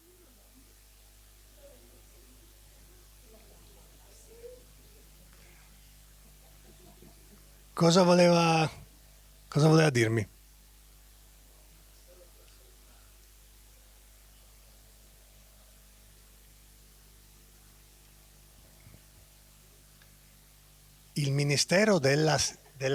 [SPEAKER 2] Cosa voleva, cosa voleva dirmi? Il Ministero della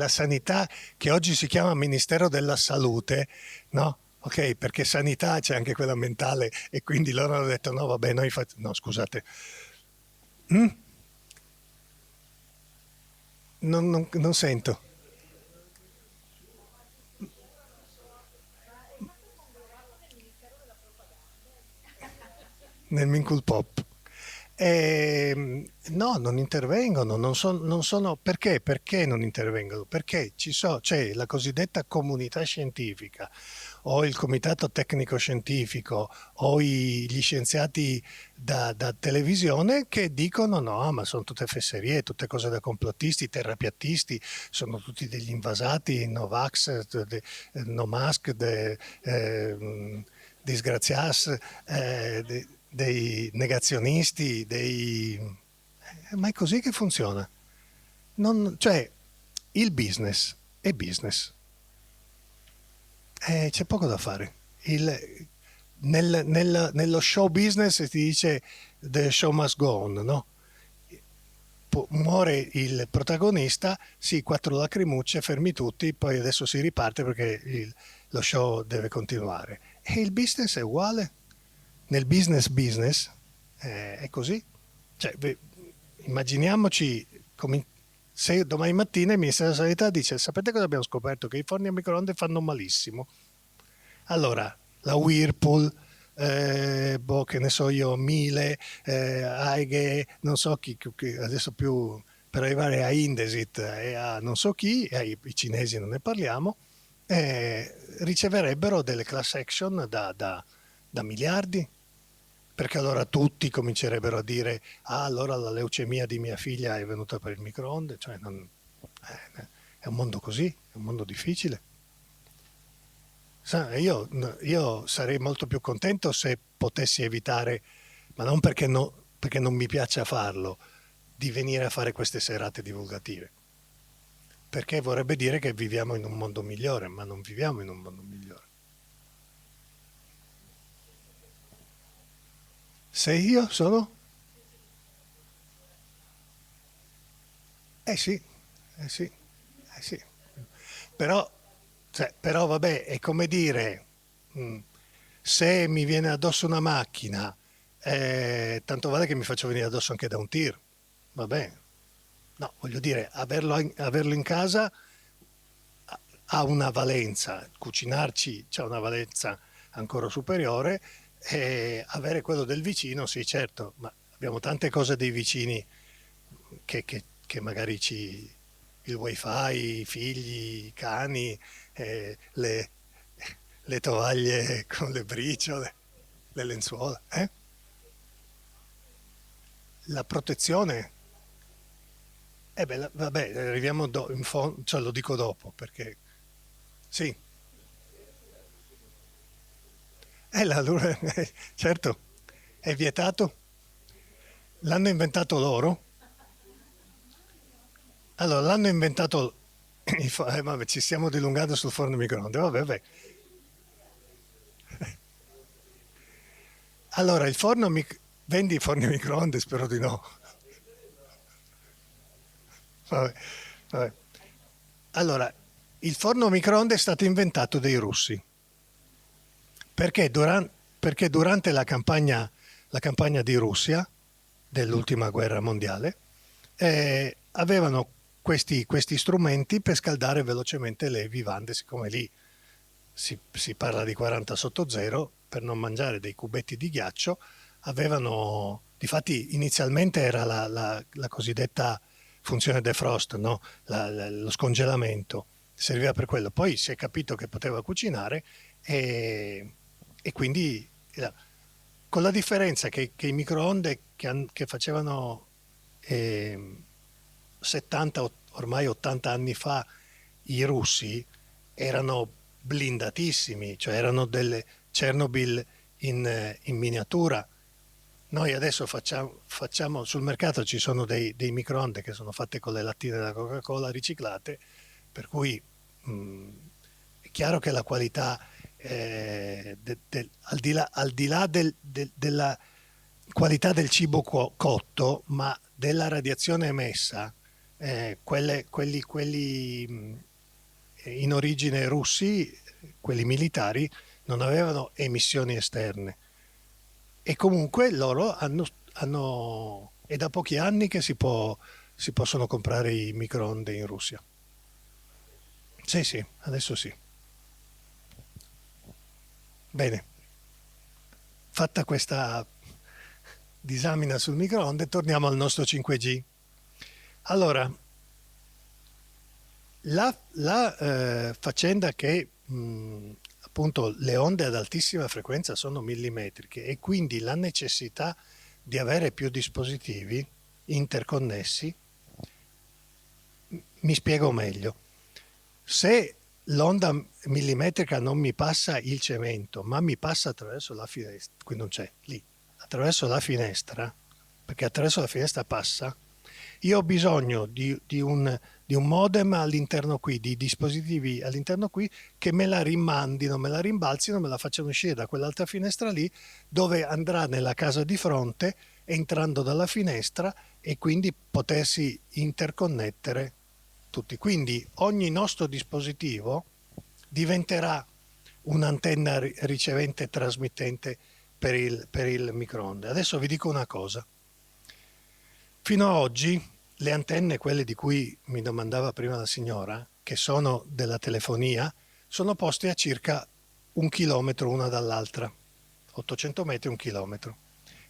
[SPEAKER 2] Sanità, che oggi si chiama Ministero della Salute, no? Ok, perché sanità c'è anche quella mentale e quindi loro hanno detto no, vabbè, noi facciamo... No, scusate. Mm? Non sento. Nel Minkle Pop. No, non intervengono, non sono, perché? Perché non intervengono? Perché c'è la cosiddetta comunità scientifica o il comitato tecnico scientifico o gli scienziati da televisione che dicono no, ma sono tutte fesserie, tutte cose da complottisti, terrapiattisti, sono tutti degli invasati, Novax, no mask, disgraziati, dei negazionisti, ma è così che funziona. Cioè, il business è business. C'è poco da fare. Nello show business si dice the show must go on, no? dopo muore il protagonista, sì, 4 lacrimucce, fermi tutti, poi adesso si riparte perché lo show deve continuare. E il business è uguale. Nel business è così. Cioè, immaginiamoci se domani mattina il Ministero della Sanità dice: sapete cosa abbiamo scoperto? Che i forni a microonde fanno malissimo. Allora, la Whirlpool, che ne so io, Miele, Aighe, non so chi, adesso più per arrivare a Indesit e a non so chi, e ai cinesi non ne parliamo, riceverebbero delle class action da miliardi, perché allora tutti comincerebbero a dire: ah, allora la leucemia di mia figlia è venuta per il microonde. Cioè, è un mondo così, è un mondo difficile. Io sarei molto più contento se potessi evitare, ma non perché, perché non mi piaccia farlo, di venire a fare queste serate divulgative, perché vorrebbe dire che viviamo in un mondo migliore, ma non viviamo in un mondo migliore. Se io sono? Eh sì, eh sì, eh sì. Però, però vabbè, è come dire, mh, se mi viene addosso una macchina, tanto vale che mi faccio venire addosso anche da un tir. Vabbè, no, voglio dire, averlo in casa ha una valenza, cucinarci c'ha una valenza ancora superiore, e avere quello del vicino, sì, certo, ma abbiamo tante cose dei vicini che magari il wifi, i figli, i cani, le tovaglie con le briciole, le lenzuola, eh? La protezione, beh, vabbè, arriviamo in fondo, cioè lo dico dopo, perché sì, certo, è vietato, l'hanno inventato loro. Allora, l'hanno inventato, vabbè, ci stiamo dilungando sul forno microonde, vabbè, vabbè. Allora, vendi i forni microonde? Spero di no. Vabbè, vabbè. Allora, il forno microonde è stato inventato dai russi perché, perché durante la campagna di Russia dell'ultima guerra mondiale avevano questi strumenti per scaldare velocemente le vivande, siccome lì si parla di 40 sotto zero, per non mangiare dei cubetti di ghiaccio, avevano, difatti inizialmente era la cosiddetta funzione defrost, no? Lo scongelamento, serviva per quello, poi si è capito che poteva cucinare e quindi con la differenza che i microonde che facevano 70, ormai 80 anni fa i russi erano blindatissimi, cioè erano delle Chernobyl in miniatura. Noi adesso facciamo sul mercato, ci sono dei microonde che sono fatte con le lattine della Coca-Cola riciclate, per cui è chiaro che la qualità, al di là della qualità del cibo cotto, ma della radiazione emessa, quelli in origine russi, quelli militari, non avevano emissioni esterne. E comunque loro è da pochi anni che si possono comprare i microonde in Russia. Sì, sì, adesso sì. Bene, fatta questa disamina sul microonde, torniamo al nostro 5G. Allora, la faccenda che appunto le onde ad altissima frequenza sono millimetriche e quindi la necessità di avere più dispositivi interconnessi, mi spiego meglio. Se l'onda millimetrica non mi passa il cemento, ma mi passa attraverso la finestra, qui non c'è, lì, attraverso la finestra, perché attraverso la finestra passa, Io ho bisogno di un modem all'interno qui, di dispositivi all'interno qui che me la rimandino, me la rimbalzino, me la facciano uscire da quell'altra finestra lì, dove andrà nella casa di fronte, entrando dalla finestra, e quindi potersi interconnettere tutti. Quindi ogni nostro dispositivo diventerà un'antenna ricevente e trasmittente per il microonde. Adesso vi dico una cosa. Fino ad oggi le antenne, quelle di cui mi domandava prima la signora, che sono della telefonia, sono poste a circa 1 chilometro una dall'altra, 800 metri, 1 chilometro.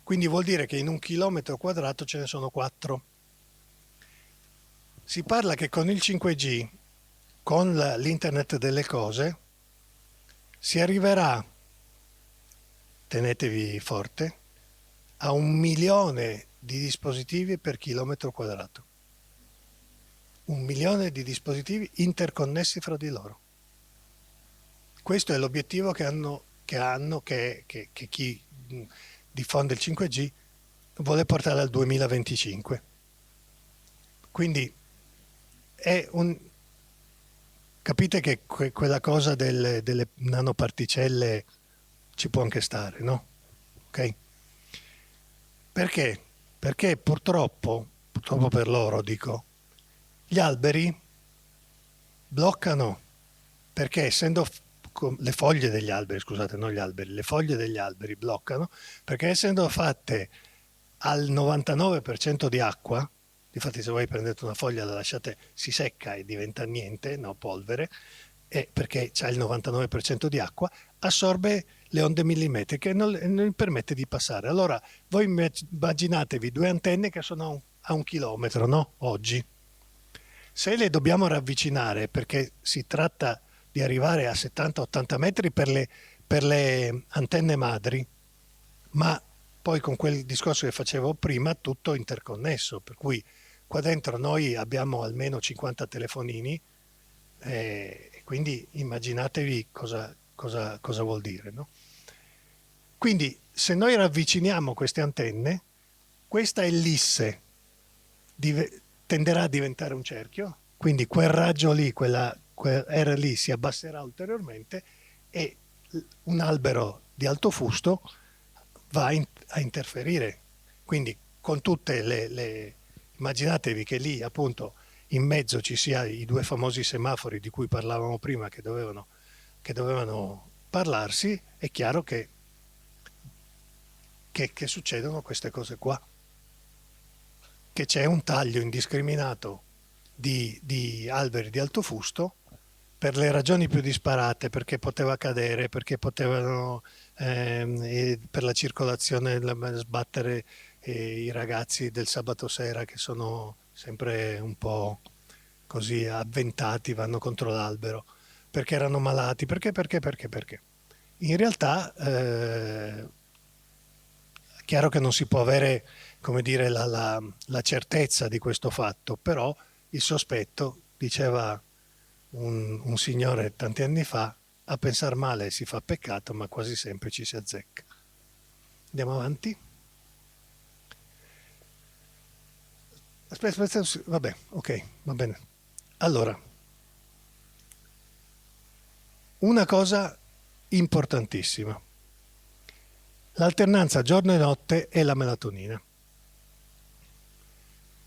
[SPEAKER 2] Quindi vuol dire che in 1 chilometro quadrato ce ne sono 4. Si parla che con il 5G, con l'internet delle cose, si arriverà, tenetevi forte, a 1 milione di dispositivi per chilometro quadrato. 1 milione di dispositivi interconnessi fra di loro. Questo è l'obiettivo che chi diffonde il 5G vuole portare al 2025. Quindi capite che quella cosa delle nanoparticelle ci può anche stare, no? Ok? Perché? Perché purtroppo per loro dico, gli alberi bloccano, perché essendo le foglie degli alberi, scusate, non gli alberi, le foglie degli alberi bloccano, perché essendo fatte al 99% di acqua, infatti se voi prendete una foglia, la lasciate, si secca e diventa niente, no, polvere, perché c'ha il 99% di acqua, assorbe le onde millimetriche e non permette di passare. Allora voi immaginatevi 2 antenne che sono a 1 chilometro, no? Oggi. Se le dobbiamo ravvicinare, perché si tratta di arrivare a 70-80 metri per le antenne madri, ma poi con quel discorso che facevo prima, tutto interconnesso, per cui qua dentro noi abbiamo almeno 50 telefonini, quindi immaginatevi cosa vuol dire, no? Quindi se noi ravviciniamo queste antenne, questa ellisse tenderà a diventare un cerchio, quindi quel raggio lì, quel R lì si abbasserà ulteriormente e un albero di alto fusto va a interferire. Quindi con tutte immaginatevi che lì appunto in mezzo ci sia i 2 famosi semafori di cui parlavamo prima che dovevano parlarsi, è chiaro che succedono queste cose qua, che c'è un taglio indiscriminato di alberi di alto fusto per le ragioni più disparate, perché poteva cadere, perché potevano per la circolazione sbattere i ragazzi del sabato sera che sono sempre un po' così avventati, vanno contro l'albero, perché erano malati, perché. In realtà è chiaro che non si può avere, come dire, la certezza di questo fatto, però il sospetto, diceva un signore tanti anni fa, a pensar male si fa peccato, ma quasi sempre ci si azzecca. Andiamo avanti. Aspetta, vabbè, ok, va bene. Allora, una cosa importantissima. L'alternanza giorno e notte è la melatonina.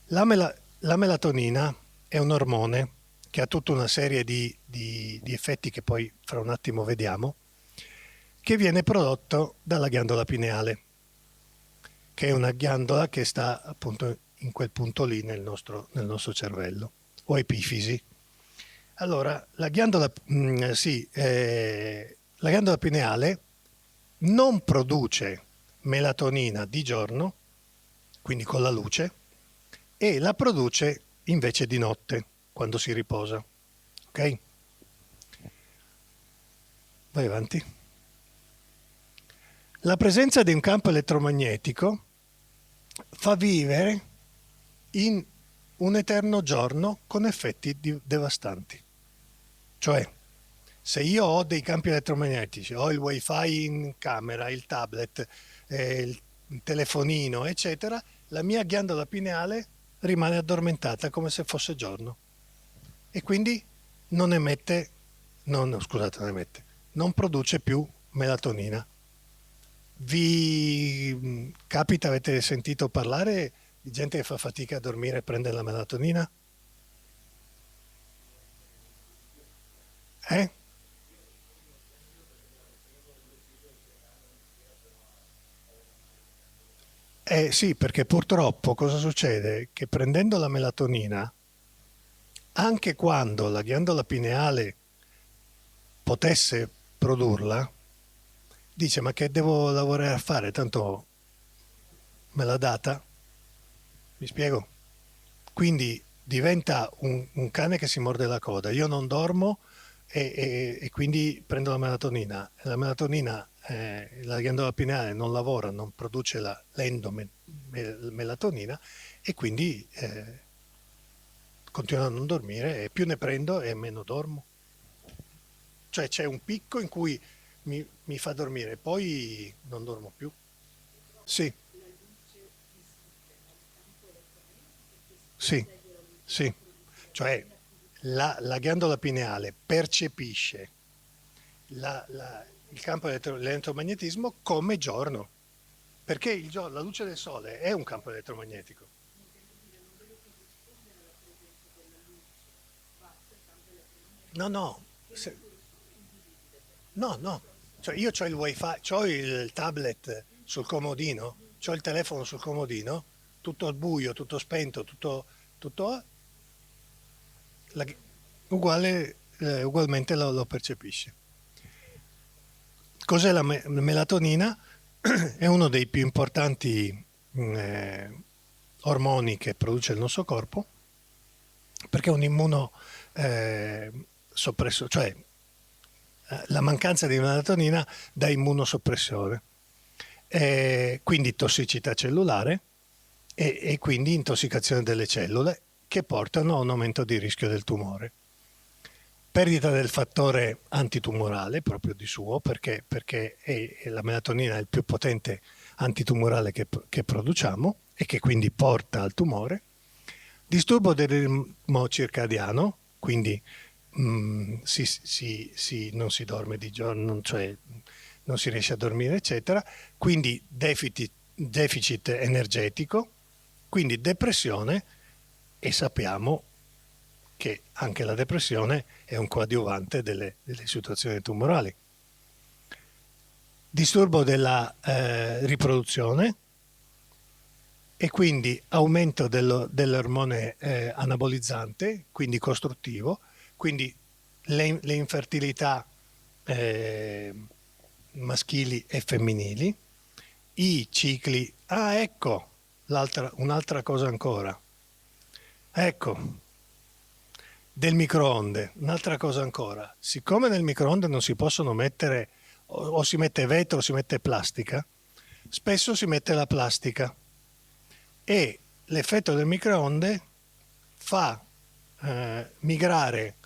[SPEAKER 2] La melatonina è un ormone che ha tutta una serie di effetti che poi fra un attimo vediamo, che viene prodotto dalla ghiandola pineale, che è una ghiandola che sta appunto in quel punto lì nel nostro cervello, o epifisi. Allora, la ghiandola pineale non produce melatonina di giorno, quindi con la luce, e la produce invece di notte, quando si riposa. Ok? Vai avanti. La presenza di un campo elettromagnetico fa vivere in un eterno giorno con effetti devastanti. Cioè, se io ho dei campi elettromagnetici, ho il wifi in camera, il tablet, il telefonino, eccetera, la mia ghiandola pineale rimane addormentata come se fosse giorno e quindi non emette, scusate, non emette, non produce più melatonina. Vi capita, avete sentito parlare di gente che fa fatica a dormire e prende la melatonina? Eh? Sì, perché purtroppo cosa succede? Che prendendo la melatonina, anche quando la ghiandola pineale potesse produrla, dice ma che devo lavorare a fare? Tanto me l'ha data, mi spiego? Quindi diventa un cane che si morde la coda. Io non dormo e quindi prendo la melatonina. La melatonina, la ghiandola pineale non lavora, non produce l'endomelatonina e quindi continuo a non dormire e più ne prendo e meno dormo. Cioè c'è un picco in cui mi fa dormire, poi non dormo più. Sì, sì, sì. Cioè la ghiandola pineale percepisce il campo dell'elettromagnetismo come giorno, perché la luce del sole è un campo elettromagnetico. No, no, no, no. Cioè io ho il wifi, ho il tablet sul comodino, ho il telefono sul comodino, tutto al buio, tutto spento, tutto la- ugualmente lo percepisce. Cos'è la melatonina? È uno dei più importanti ormoni che produce il nostro corpo perché è un immuno soppressore, cioè la mancanza di melatonina dà immunosoppressione, quindi tossicità cellulare e quindi intossicazione delle cellule che portano a un aumento di rischio del tumore. Perdita del fattore antitumorale proprio di suo, perché la melatonina è il più potente antitumorale che produciamo e che quindi porta al tumore. Disturbo del ritmo circadiano, quindi non si dorme di giorno, cioè non si riesce a dormire, eccetera. Quindi deficit energetico, quindi depressione e sappiamo che anche la depressione è un coadiuvante delle situazioni tumorali. Disturbo della riproduzione e quindi aumento dell'ormone anabolizzante, quindi costruttivo, quindi le infertilità eh, maschili e femminili, i cicli. Ah, ecco, un'altra cosa ancora. Ecco, del microonde, un'altra cosa ancora. Siccome nel microonde non si possono mettere, o si mette vetro o si mette plastica, spesso si mette la plastica e l'effetto del microonde fa migrare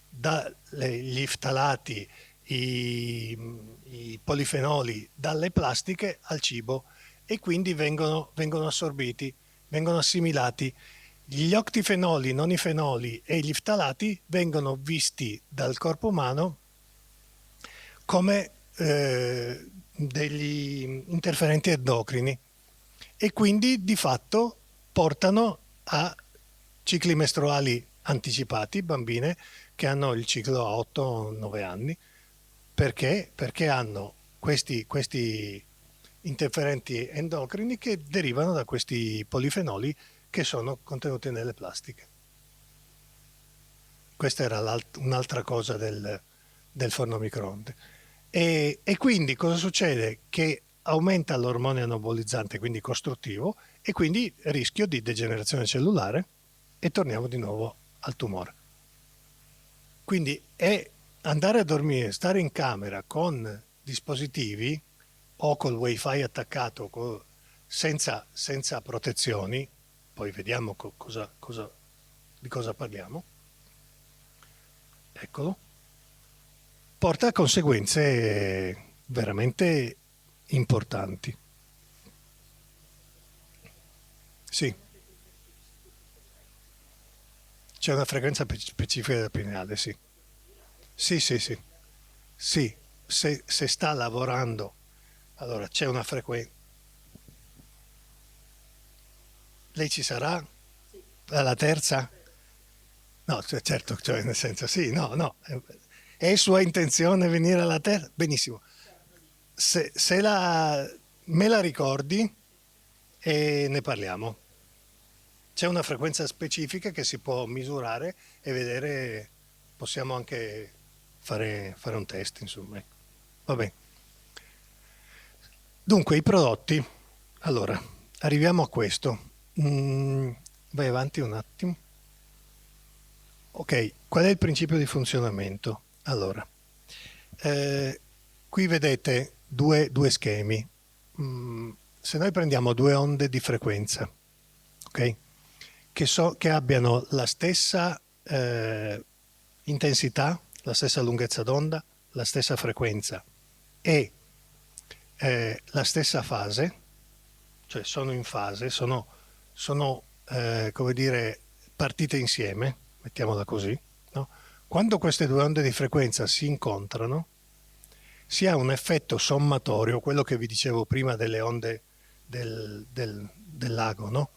[SPEAKER 2] dagli ftalati, i polifenoli dalle plastiche al cibo e quindi vengono assorbiti, vengono assimilati. Gli octifenoli, non i fenoli e gli ftalati vengono visti dal corpo umano come degli interferenti endocrini e quindi di fatto portano a cicli mestruali anticipati, bambine che hanno il ciclo a 8-9 anni, perché hanno questi interferenti endocrini che derivano da questi polifenoli che sono contenuti nelle plastiche. Questa era un'altra cosa del forno microonde. E quindi cosa succede? Che aumenta l'ormone anabolizzante, quindi costruttivo, e quindi rischio di degenerazione cellulare e torniamo di nuovo al tumore. Quindi è andare a dormire, stare in camera con dispositivi o col wifi attaccato senza protezioni, poi vediamo di cosa parliamo, eccolo, porta a conseguenze veramente importanti. Sì, C'è una frequenza specifica del pineale, sì. Sì, sì, sì. Sì, se sta lavorando, allora c'è una frequenza. Lei ci sarà? Alla terza? No, certo, cioè nel senso sì, no, no. È sua intenzione venire alla terza? Benissimo. Se me la ricordi e ne parliamo. C'è una frequenza specifica che si può misurare e vedere, possiamo anche fare un test, insomma. Ecco. Va bene. Dunque, i prodotti. Allora, arriviamo a questo. Vai avanti un attimo. Ok, qual è il principio di funzionamento? Allora, qui vedete due schemi. Se noi prendiamo due onde di frequenza, ok? Che abbiano la stessa intensità, la stessa lunghezza d'onda, la stessa frequenza e la stessa fase, cioè sono in fase, sono come dire, partite insieme, mettiamola così, no? Quando queste due onde di frequenza si incontrano, si ha un effetto sommatorio, quello che vi dicevo prima delle onde del lago, no?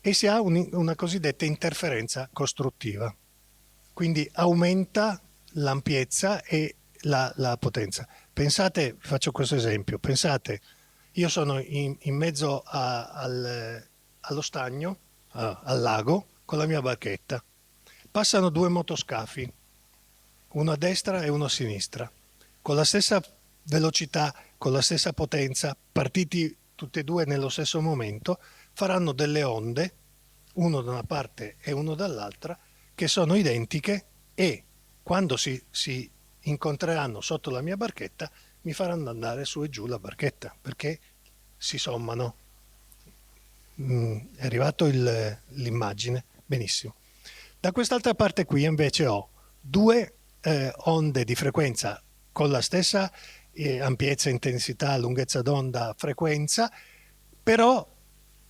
[SPEAKER 2] E si ha una cosiddetta interferenza costruttiva, quindi aumenta l'ampiezza e la potenza. Pensate, faccio questo esempio, pensate, io sono in mezzo allo stagno, al lago, con la mia barchetta. Passano due motoscafi, uno a destra e uno a sinistra, con la stessa velocità, con la stessa potenza, partiti tutti e due nello stesso momento, faranno delle onde, uno da una parte e uno dall'altra, che sono identiche e quando si incontreranno sotto la mia barchetta mi faranno andare su e giù la barchetta perché si sommano. È arrivato l'immagine? Benissimo. Da quest'altra parte qui invece ho due onde di frequenza con la stessa ampiezza, intensità, lunghezza d'onda, frequenza, però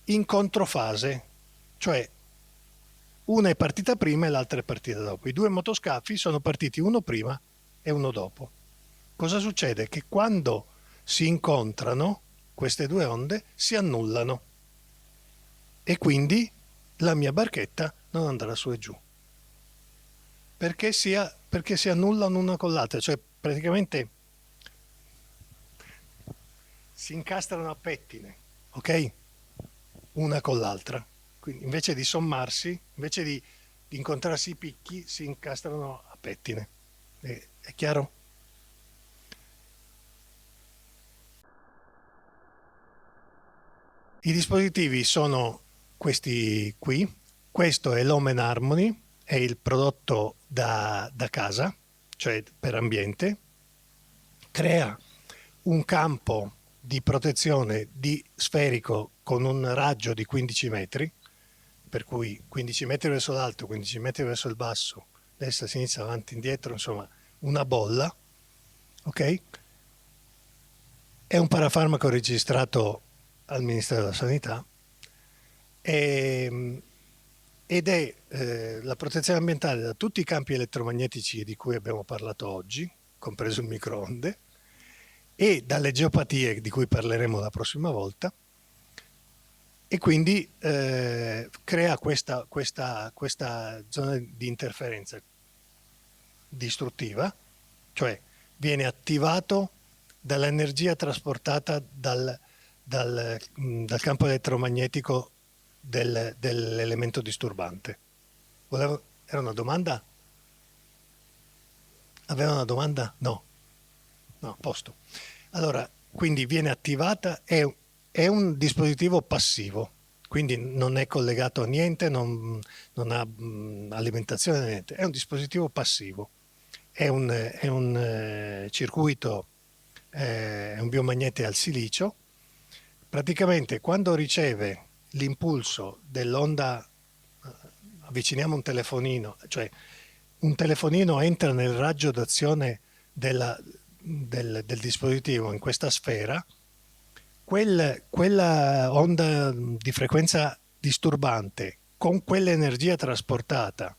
[SPEAKER 2] in controfase, cioè una è partita prima e l'altra è partita dopo. I due motoscafi sono partiti uno prima e uno dopo. Cosa succede? Che quando si incontrano queste due onde si annullano e quindi la mia barchetta non andrà su e giù. Perché si annullano una con l'altra, cioè praticamente si incastrano a pettine, ok? Una con l'altra. Quindi invece di sommarsi, invece di incontrarsi i picchi, si incastrano a pettine. È chiaro? I dispositivi sono questi qui. Questo è l'Omen Harmony, è il prodotto da casa, cioè per ambiente. Crea un campo di protezione sferico con un raggio di 15 metri, per cui 15 metri verso l'alto, 15 metri verso il basso, destra, sinistra, avanti, indietro, insomma una bolla, ok? È un parafarmaco registrato al Ministero della Sanità ed è la protezione ambientale da tutti i campi elettromagnetici di cui abbiamo parlato oggi, compreso il microonde, e dalle geopatie di cui parleremo la prossima volta, e quindi crea questa zona di interferenza distruttiva, cioè viene attivato dall'energia trasportata dal campo elettromagnetico dell'elemento disturbante. Era una domanda? Aveva una domanda? No. No, a posto. Allora, quindi viene attivata, è un dispositivo passivo, quindi non è collegato a niente, non ha alimentazione, niente. È un dispositivo passivo. È un circuito, è un biomagnete al silicio. Praticamente quando riceve l'impulso dell'onda, avviciniamo un telefonino, cioè un telefonino entra nel raggio d'azione del dispositivo in questa sfera, quella onda di frequenza disturbante con quell'energia trasportata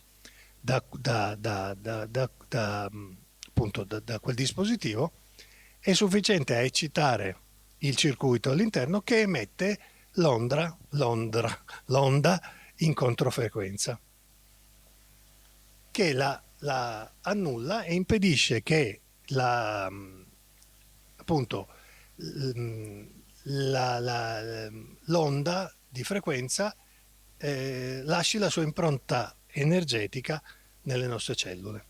[SPEAKER 2] appunto da quel dispositivo, è sufficiente a eccitare il circuito all'interno che emette l'onda in controfrequenza, che la annulla e impedisce che appunto l'onda di frequenza lasci la sua impronta energetica nelle nostre cellule.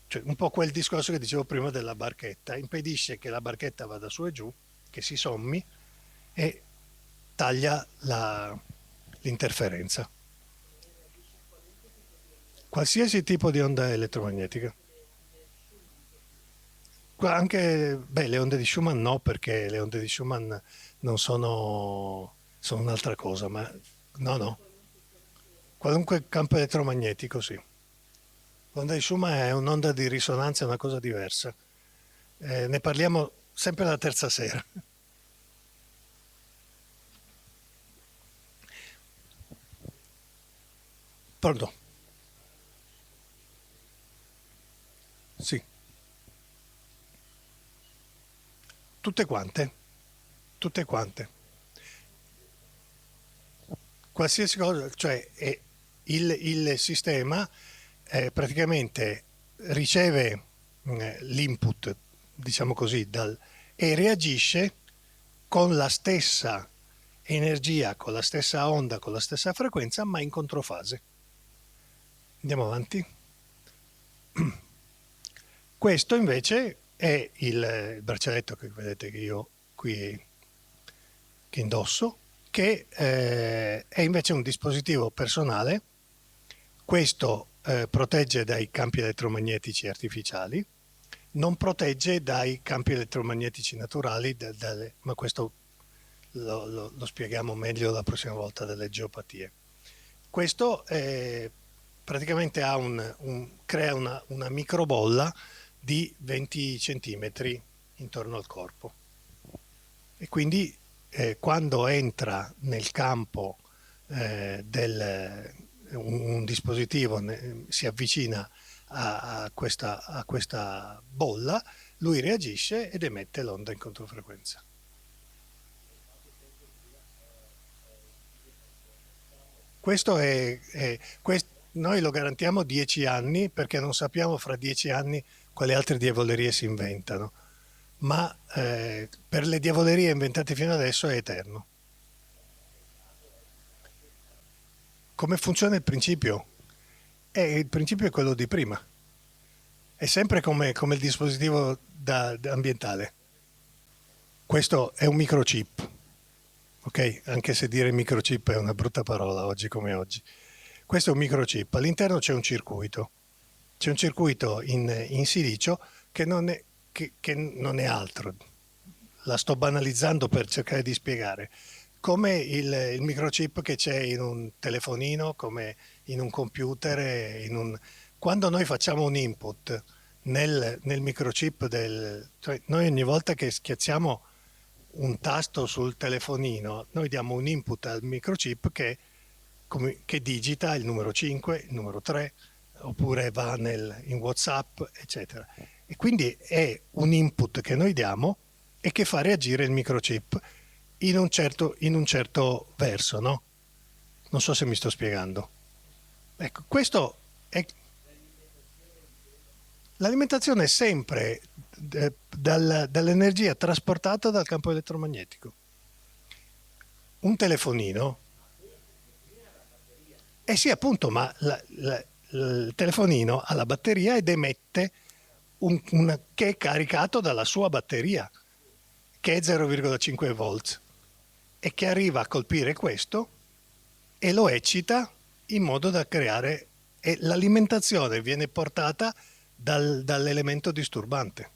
[SPEAKER 2] Cioè, un po' quel discorso che dicevo prima della barchetta, impedisce che la barchetta vada su e giù, che si sommi e taglia l'interferenza. Qualsiasi tipo di onda elettromagnetica. Anche, le onde di Schumann no, perché le onde di Schumann non sono un'altra cosa, ma no. Qualunque campo elettromagnetico, sì. L'onda di Schumann è un'onda di risonanza, è una cosa diversa. Ne parliamo sempre la terza sera. Pronto? Sì. Tutte quante. Tutte quante. Qualsiasi cosa, cioè il sistema praticamente riceve l'input, diciamo così, e reagisce con la stessa energia, con la stessa onda, con la stessa frequenza, ma in controfase. Andiamo avanti. Questo invece è il braccialetto che vedete che io qui che indosso, che è invece un dispositivo personale. Questo protegge dai campi elettromagnetici artificiali, non protegge dai campi elettromagnetici naturali, ma questo lo spieghiamo meglio la prossima volta delle geopatie. Questo praticamente crea una microbolla di 20 centimetri intorno al corpo e quindi quando entra nel campo un dispositivo si avvicina a questa bolla, lui reagisce ed emette l'onda in controfrequenza. Questo noi lo garantiamo 10 anni perché non sappiamo fra 10 anni quali altre diavolerie si inventano, ma per le diavolerie inventate fino adesso è eterno. Come funziona il principio? Il principio è quello di prima, è sempre come il dispositivo ambientale. Questo è un microchip, ok? Anche se dire microchip è una brutta parola oggi come oggi. Questo è un microchip, all'interno c'è un circuito in silicio che non è altro. La sto banalizzando per cercare di spiegare. Come il microchip che c'è in un telefonino, come in un computer, quando noi facciamo un input nel microchip cioè noi ogni volta che schiacciamo un tasto sul telefonino, noi diamo un input al microchip che digita il numero 5, il numero 3, oppure va in WhatsApp, eccetera. E quindi è un input che noi diamo e che fa reagire il microchip in un certo verso, no? Non so se mi sto spiegando. Ecco, questo è l'alimentazione è sempre dall'energia trasportata dal campo elettromagnetico. Un telefonino, sì appunto, ma il telefonino ha la batteria ed emette che è caricato dalla sua batteria, che è 0,5 volt, e che arriva a colpire questo e lo eccita in modo da creare, e l'alimentazione viene portata dall'elemento disturbante.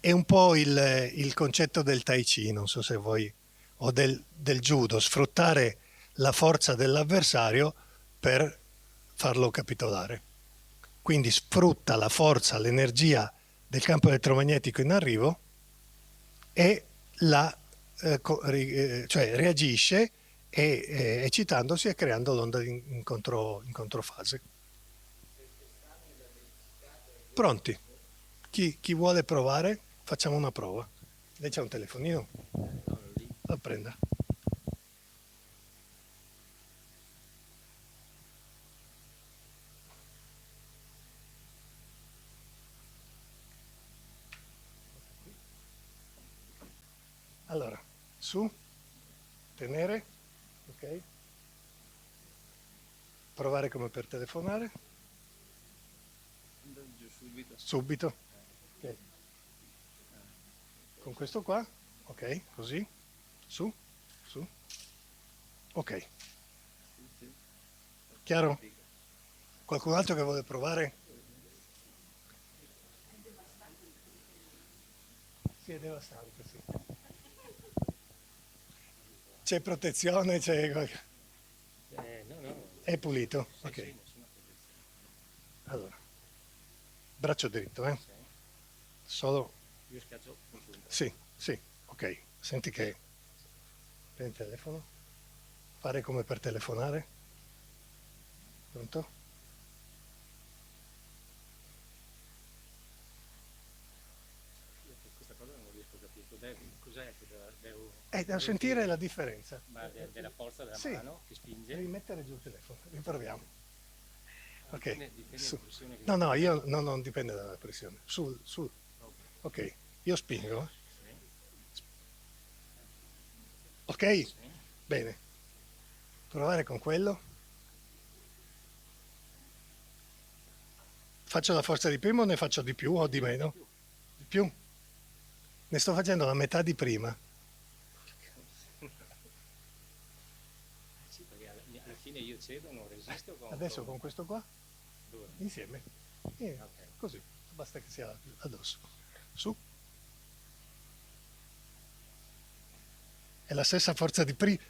[SPEAKER 2] È un po' il concetto del Tai Chi, non so se voi, o del judo, sfruttare la forza dell'avversario per farlo capitolare. Quindi sfrutta la forza, l'energia del campo elettromagnetico in arrivo e cioè reagisce eccitandosi e creando l'onda in controfase. Pronti? Chi vuole provare? Facciamo una prova. Lei c'ha un telefonino? Lo prenda. Allora, su, tenere, ok? Provare come per telefonare. Subito. Ok. Con questo qua, ok, così, su, su, ok. Chiaro? Qualcun altro che vuole provare? Sì, è devastante, sì. C'è protezione, È pulito? Ok. Allora, braccio dritto, eh? Solo... Sì, sì, ok. Senti che... Prendi il telefono. Fare come per telefonare. Pronto?
[SPEAKER 3] Questa cosa non riesco a capire. Cos'è che devo...
[SPEAKER 2] Devo sentire la differenza.
[SPEAKER 3] Ma della forza della
[SPEAKER 2] Sì.
[SPEAKER 3] mano che spinge?
[SPEAKER 2] Devi mettere giù il telefono. Riproviamo. Ok.
[SPEAKER 3] Dipende
[SPEAKER 2] Su.
[SPEAKER 3] dalla pressione che...
[SPEAKER 2] No, io non dipende dalla pressione. Sul. Ok, io spingo. Ok? Bene. Provare con quello. Faccio la forza di prima o ne faccio di più o di meno? Di più? Ne sto facendo la metà di prima.
[SPEAKER 3] Sì, perché alla fine io cedo, non resisto con...
[SPEAKER 2] Adesso con questo qua,
[SPEAKER 3] Dove?
[SPEAKER 2] insieme. Così, basta che sia addosso. Su. È la stessa forza di prima.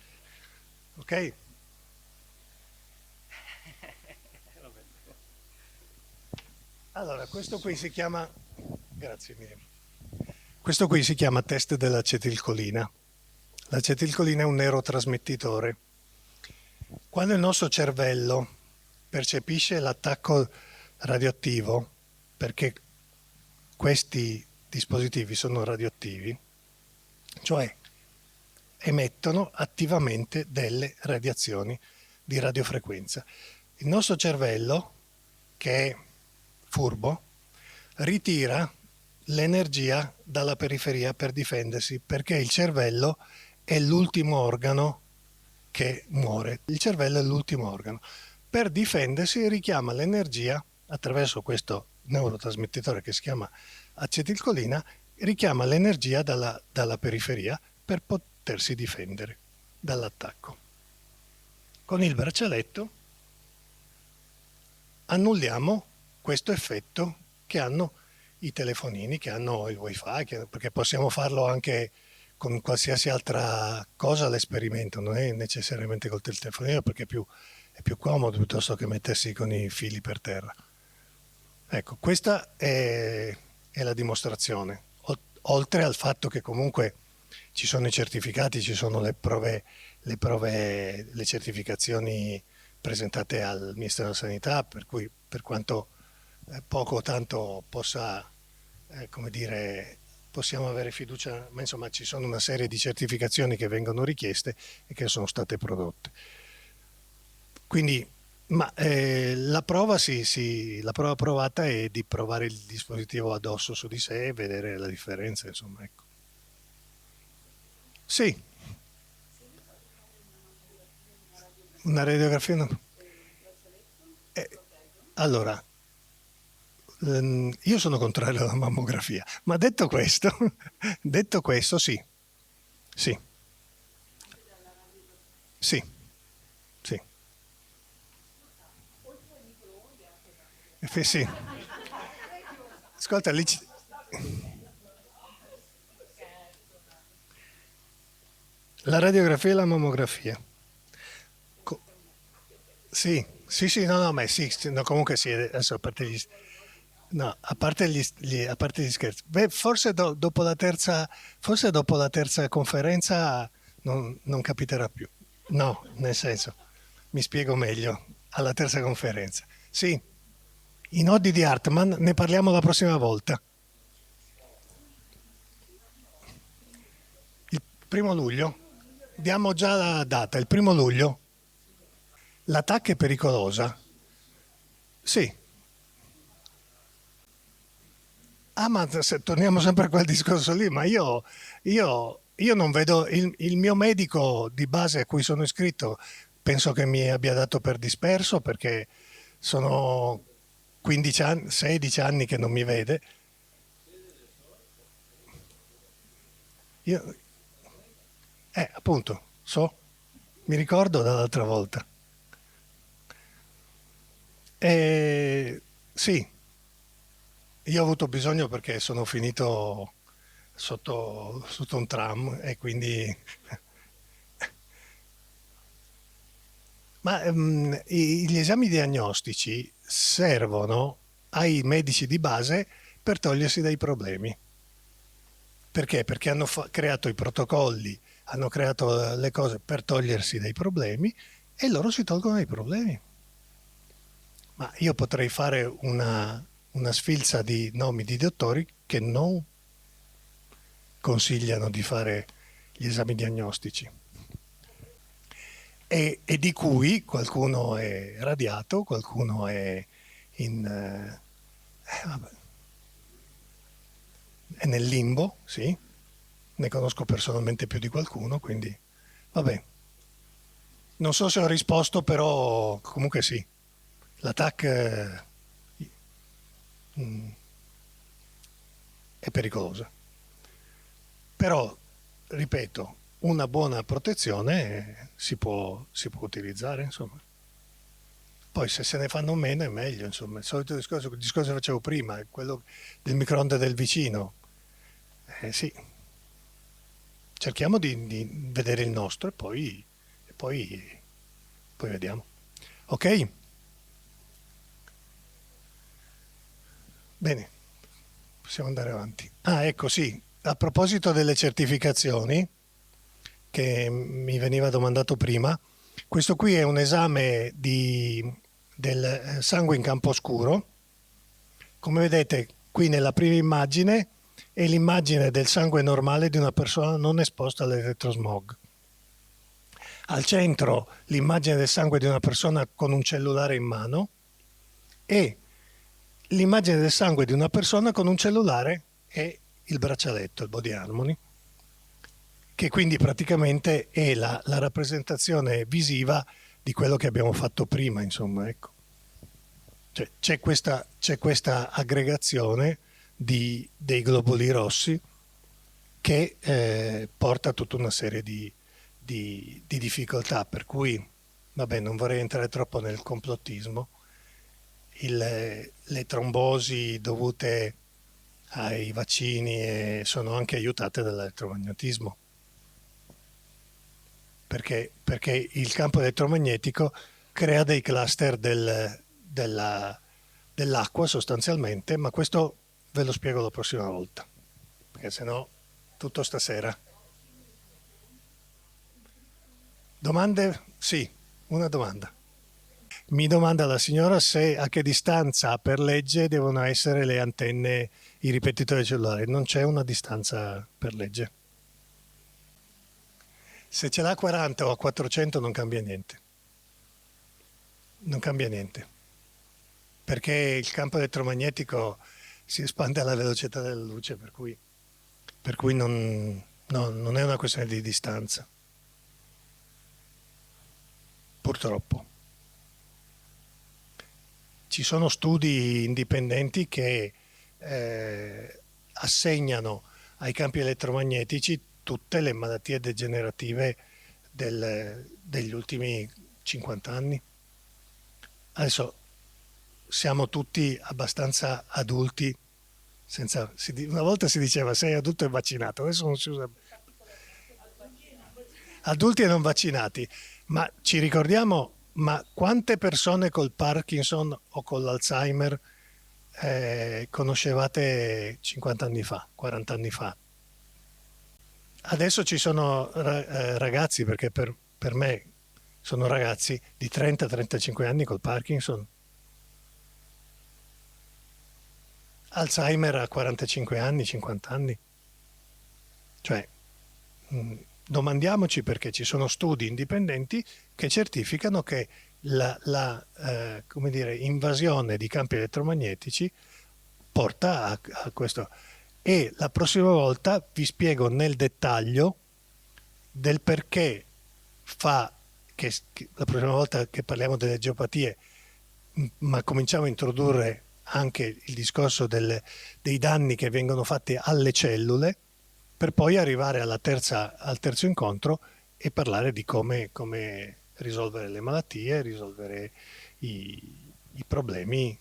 [SPEAKER 2] Ok? Allora, questo qui si chiama... Grazie Miriam. Questo qui si chiama test dell'acetilcolina. L'acetilcolina è un neurotrasmettitore. Quando il nostro cervello percepisce l'attacco radioattivo, perché questi dispositivi sono radioattivi, cioè emettono attivamente delle radiazioni di radiofrequenza. Il nostro cervello, che è furbo, ritira l'energia dalla periferia per difendersi, perché il cervello è l'ultimo organo che muore. Il cervello è l'ultimo organo. Per difendersi richiama l'energia attraverso questo neurotrasmettitore che si chiama acetilcolina, richiama l'energia dalla periferia per potersi difendere dall'attacco. Con il braccialetto annulliamo questo effetto che hanno i telefonini, che hanno il wifi, perché possiamo farlo anche con qualsiasi altra cosa l'esperimento, non è necessariamente col telefonino, perché è più comodo piuttosto che mettersi con i fili per terra. Ecco, questa è la dimostrazione, oltre al fatto che comunque ci sono i certificati, ci sono le certificazioni presentate al Ministero della Sanità, per cui per quanto poco o tanto possa, come dire, possiamo avere fiducia, ma insomma ci sono una serie di certificazioni che vengono richieste e che sono state prodotte. Quindi, la prova la prova provata è di provare il dispositivo addosso su di sé e vedere la differenza, insomma, ecco. Sì. Una radiografia? No. Allora, io sono contrario alla mammografia, ma detto questo, sì, sì, sì, sì. Sì. Ascolta, lì la radiografia e la mammografia. Sì, sì, no, ma sì, no, comunque sì, adesso a parte gli... No, a parte gli scherzi. Beh, forse dopo la terza conferenza non capiterà più. No, nel senso, mi spiego meglio alla terza conferenza. Sì, i nodi di Hartmann ne parliamo la prossima volta. Il 1° luglio, diamo già la data, il 1° luglio. L'attacco è pericolosa? Sì. Ah, ma se torniamo sempre a quel discorso lì, ma io non vedo il mio medico di base a cui sono iscritto, penso che mi abbia dato per disperso perché sono 15 anni, 16 anni che non mi vede. Io, appunto, mi ricordo dall'altra volta. Sì, io ho avuto bisogno perché sono finito sotto un tram e quindi... Ma gli esami diagnostici servono ai medici di base per togliersi dai problemi. Perché? Perché hanno creato i protocolli, hanno creato le cose per togliersi dai problemi e loro si tolgono i problemi. Ma io potrei fare una sfilza di nomi di dottori che non consigliano di fare gli esami diagnostici e di cui qualcuno è radiato, qualcuno è vabbè, è nel limbo, sì, ne conosco personalmente più di qualcuno, quindi vabbè. Non so se ho risposto, però comunque sì, l'attacco è pericolosa. Però, ripeto, una buona protezione si può utilizzare, insomma. Poi se ne fanno meno è meglio, insomma. Il solito discorso che facevo prima, quello del microonde del vicino. Sì, cerchiamo di vedere il nostro e poi vediamo. Ok? Bene, possiamo andare avanti. Ah, ecco, sì, a proposito delle certificazioni, che mi veniva domandato prima, questo qui è un esame del sangue in campo scuro. Come vedete qui nella prima immagine è l'immagine del sangue normale di una persona non esposta all'elettrosmog. Al centro l'immagine del sangue di una persona con un cellulare in mano e l'immagine del sangue di una persona con un cellulare e il braccialetto, il body harmony, che quindi praticamente è la rappresentazione visiva di quello che abbiamo fatto prima, insomma, ecco. Cioè, c'è questa aggregazione dei globuli rossi che porta a tutta una serie di difficoltà, per cui, vabbè, non vorrei entrare troppo nel complottismo. Le trombosi dovute ai vaccini sono anche aiutate dall'elettromagnetismo, perché il campo elettromagnetico crea dei cluster dell'acqua sostanzialmente, ma questo ve lo spiego la prossima volta, perché sennò tutto stasera. Domande? Sì, una domanda. Mi domanda la signora se a che distanza per legge devono essere le antenne, i ripetitori cellulari. Non c'è una distanza per legge. Se ce l'ha a 40 o a 400 non cambia niente. Non cambia niente. Perché il campo elettromagnetico si espande alla velocità della luce, per cui non è una questione di distanza. Purtroppo. Ci sono studi indipendenti che assegnano ai campi elettromagnetici tutte le malattie degenerative degli ultimi 50 anni. Adesso siamo tutti abbastanza adulti, una volta si diceva sei adulto e vaccinato, adesso non si usa. Adulti e non vaccinati, ma ci ricordiamo, ma quante persone col Parkinson o con l'Alzheimer conoscevate 50 anni fa, 40 anni fa? Adesso ci sono ragazzi, perché per me sono ragazzi di 30-35 anni col Parkinson, Alzheimer a 45 anni, 50 anni. Cioè, domandiamoci, perché ci sono studi indipendenti che certificano che come dire, invasione di campi elettromagnetici porta a questo. E la prossima volta vi spiego nel dettaglio del perché la prossima volta che parliamo delle geopatie, ma cominciamo a introdurre anche il discorso dei danni che vengono fatti alle cellule, per poi arrivare al terzo incontro e parlare di come risolvere le malattie, risolvere i problemi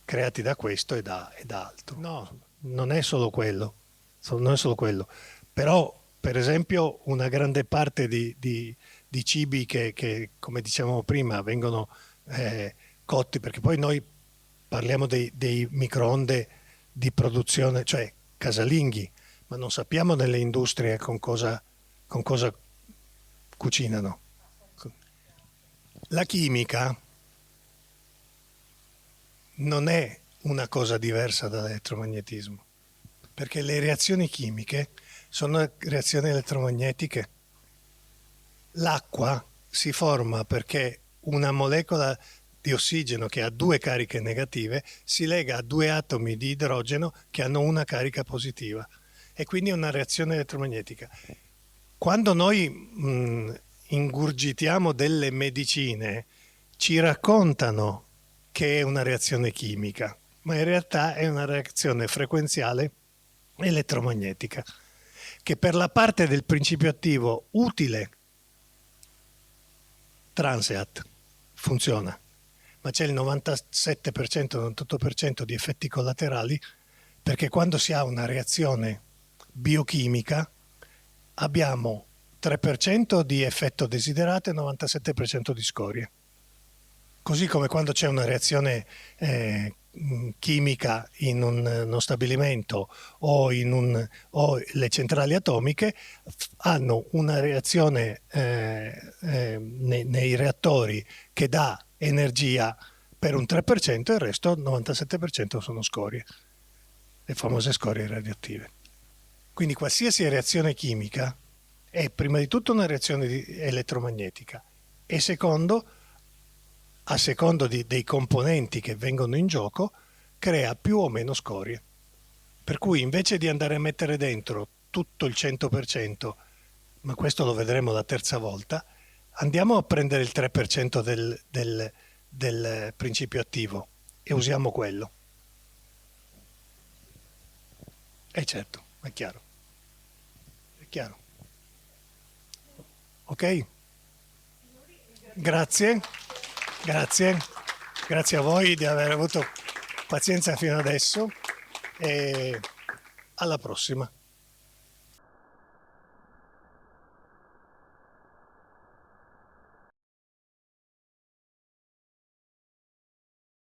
[SPEAKER 2] creati da questo e da altro. No, non è solo quello, però per esempio una grande parte di cibi che come dicevamo prima vengono cotti, perché poi noi parliamo dei microonde di produzione, cioè casalinghi, ma non sappiamo nelle industrie con cosa cucinano. La chimica non è una cosa diversa dall'elettromagnetismo, perché le reazioni chimiche sono reazioni elettromagnetiche. L'acqua si forma perché una molecola di ossigeno che ha 2 cariche negative si lega a 2 atomi di idrogeno che hanno una carica positiva, e quindi è una reazione elettromagnetica. Quando noi ingurgitiamo delle medicine, ci raccontano che è una reazione chimica, ma in realtà è una reazione frequenziale elettromagnetica, che per la parte del principio attivo utile, Transeat, funziona, ma c'è il 97%-98% di effetti collaterali, perché quando si ha una reazione biochimica abbiamo 3% di effetto desiderato e 97% di scorie. Così come quando c'è una reazione chimica in uno stabilimento o le centrali atomiche hanno una reazione nei reattori che dà energia per un 3% e il resto, il 97%, sono scorie, le famose scorie radioattive. Quindi qualsiasi reazione chimica è prima di tutto una reazione elettromagnetica e secondo, a secondo dei componenti che vengono in gioco, crea più o meno scorie. Per cui invece di andare a mettere dentro tutto il 100%, ma questo lo vedremo la terza volta, andiamo a prendere il 3% del principio attivo e usiamo quello. E certo, è chiaro. È chiaro. Ok? Grazie. Grazie a voi di aver avuto pazienza fino adesso e alla prossima.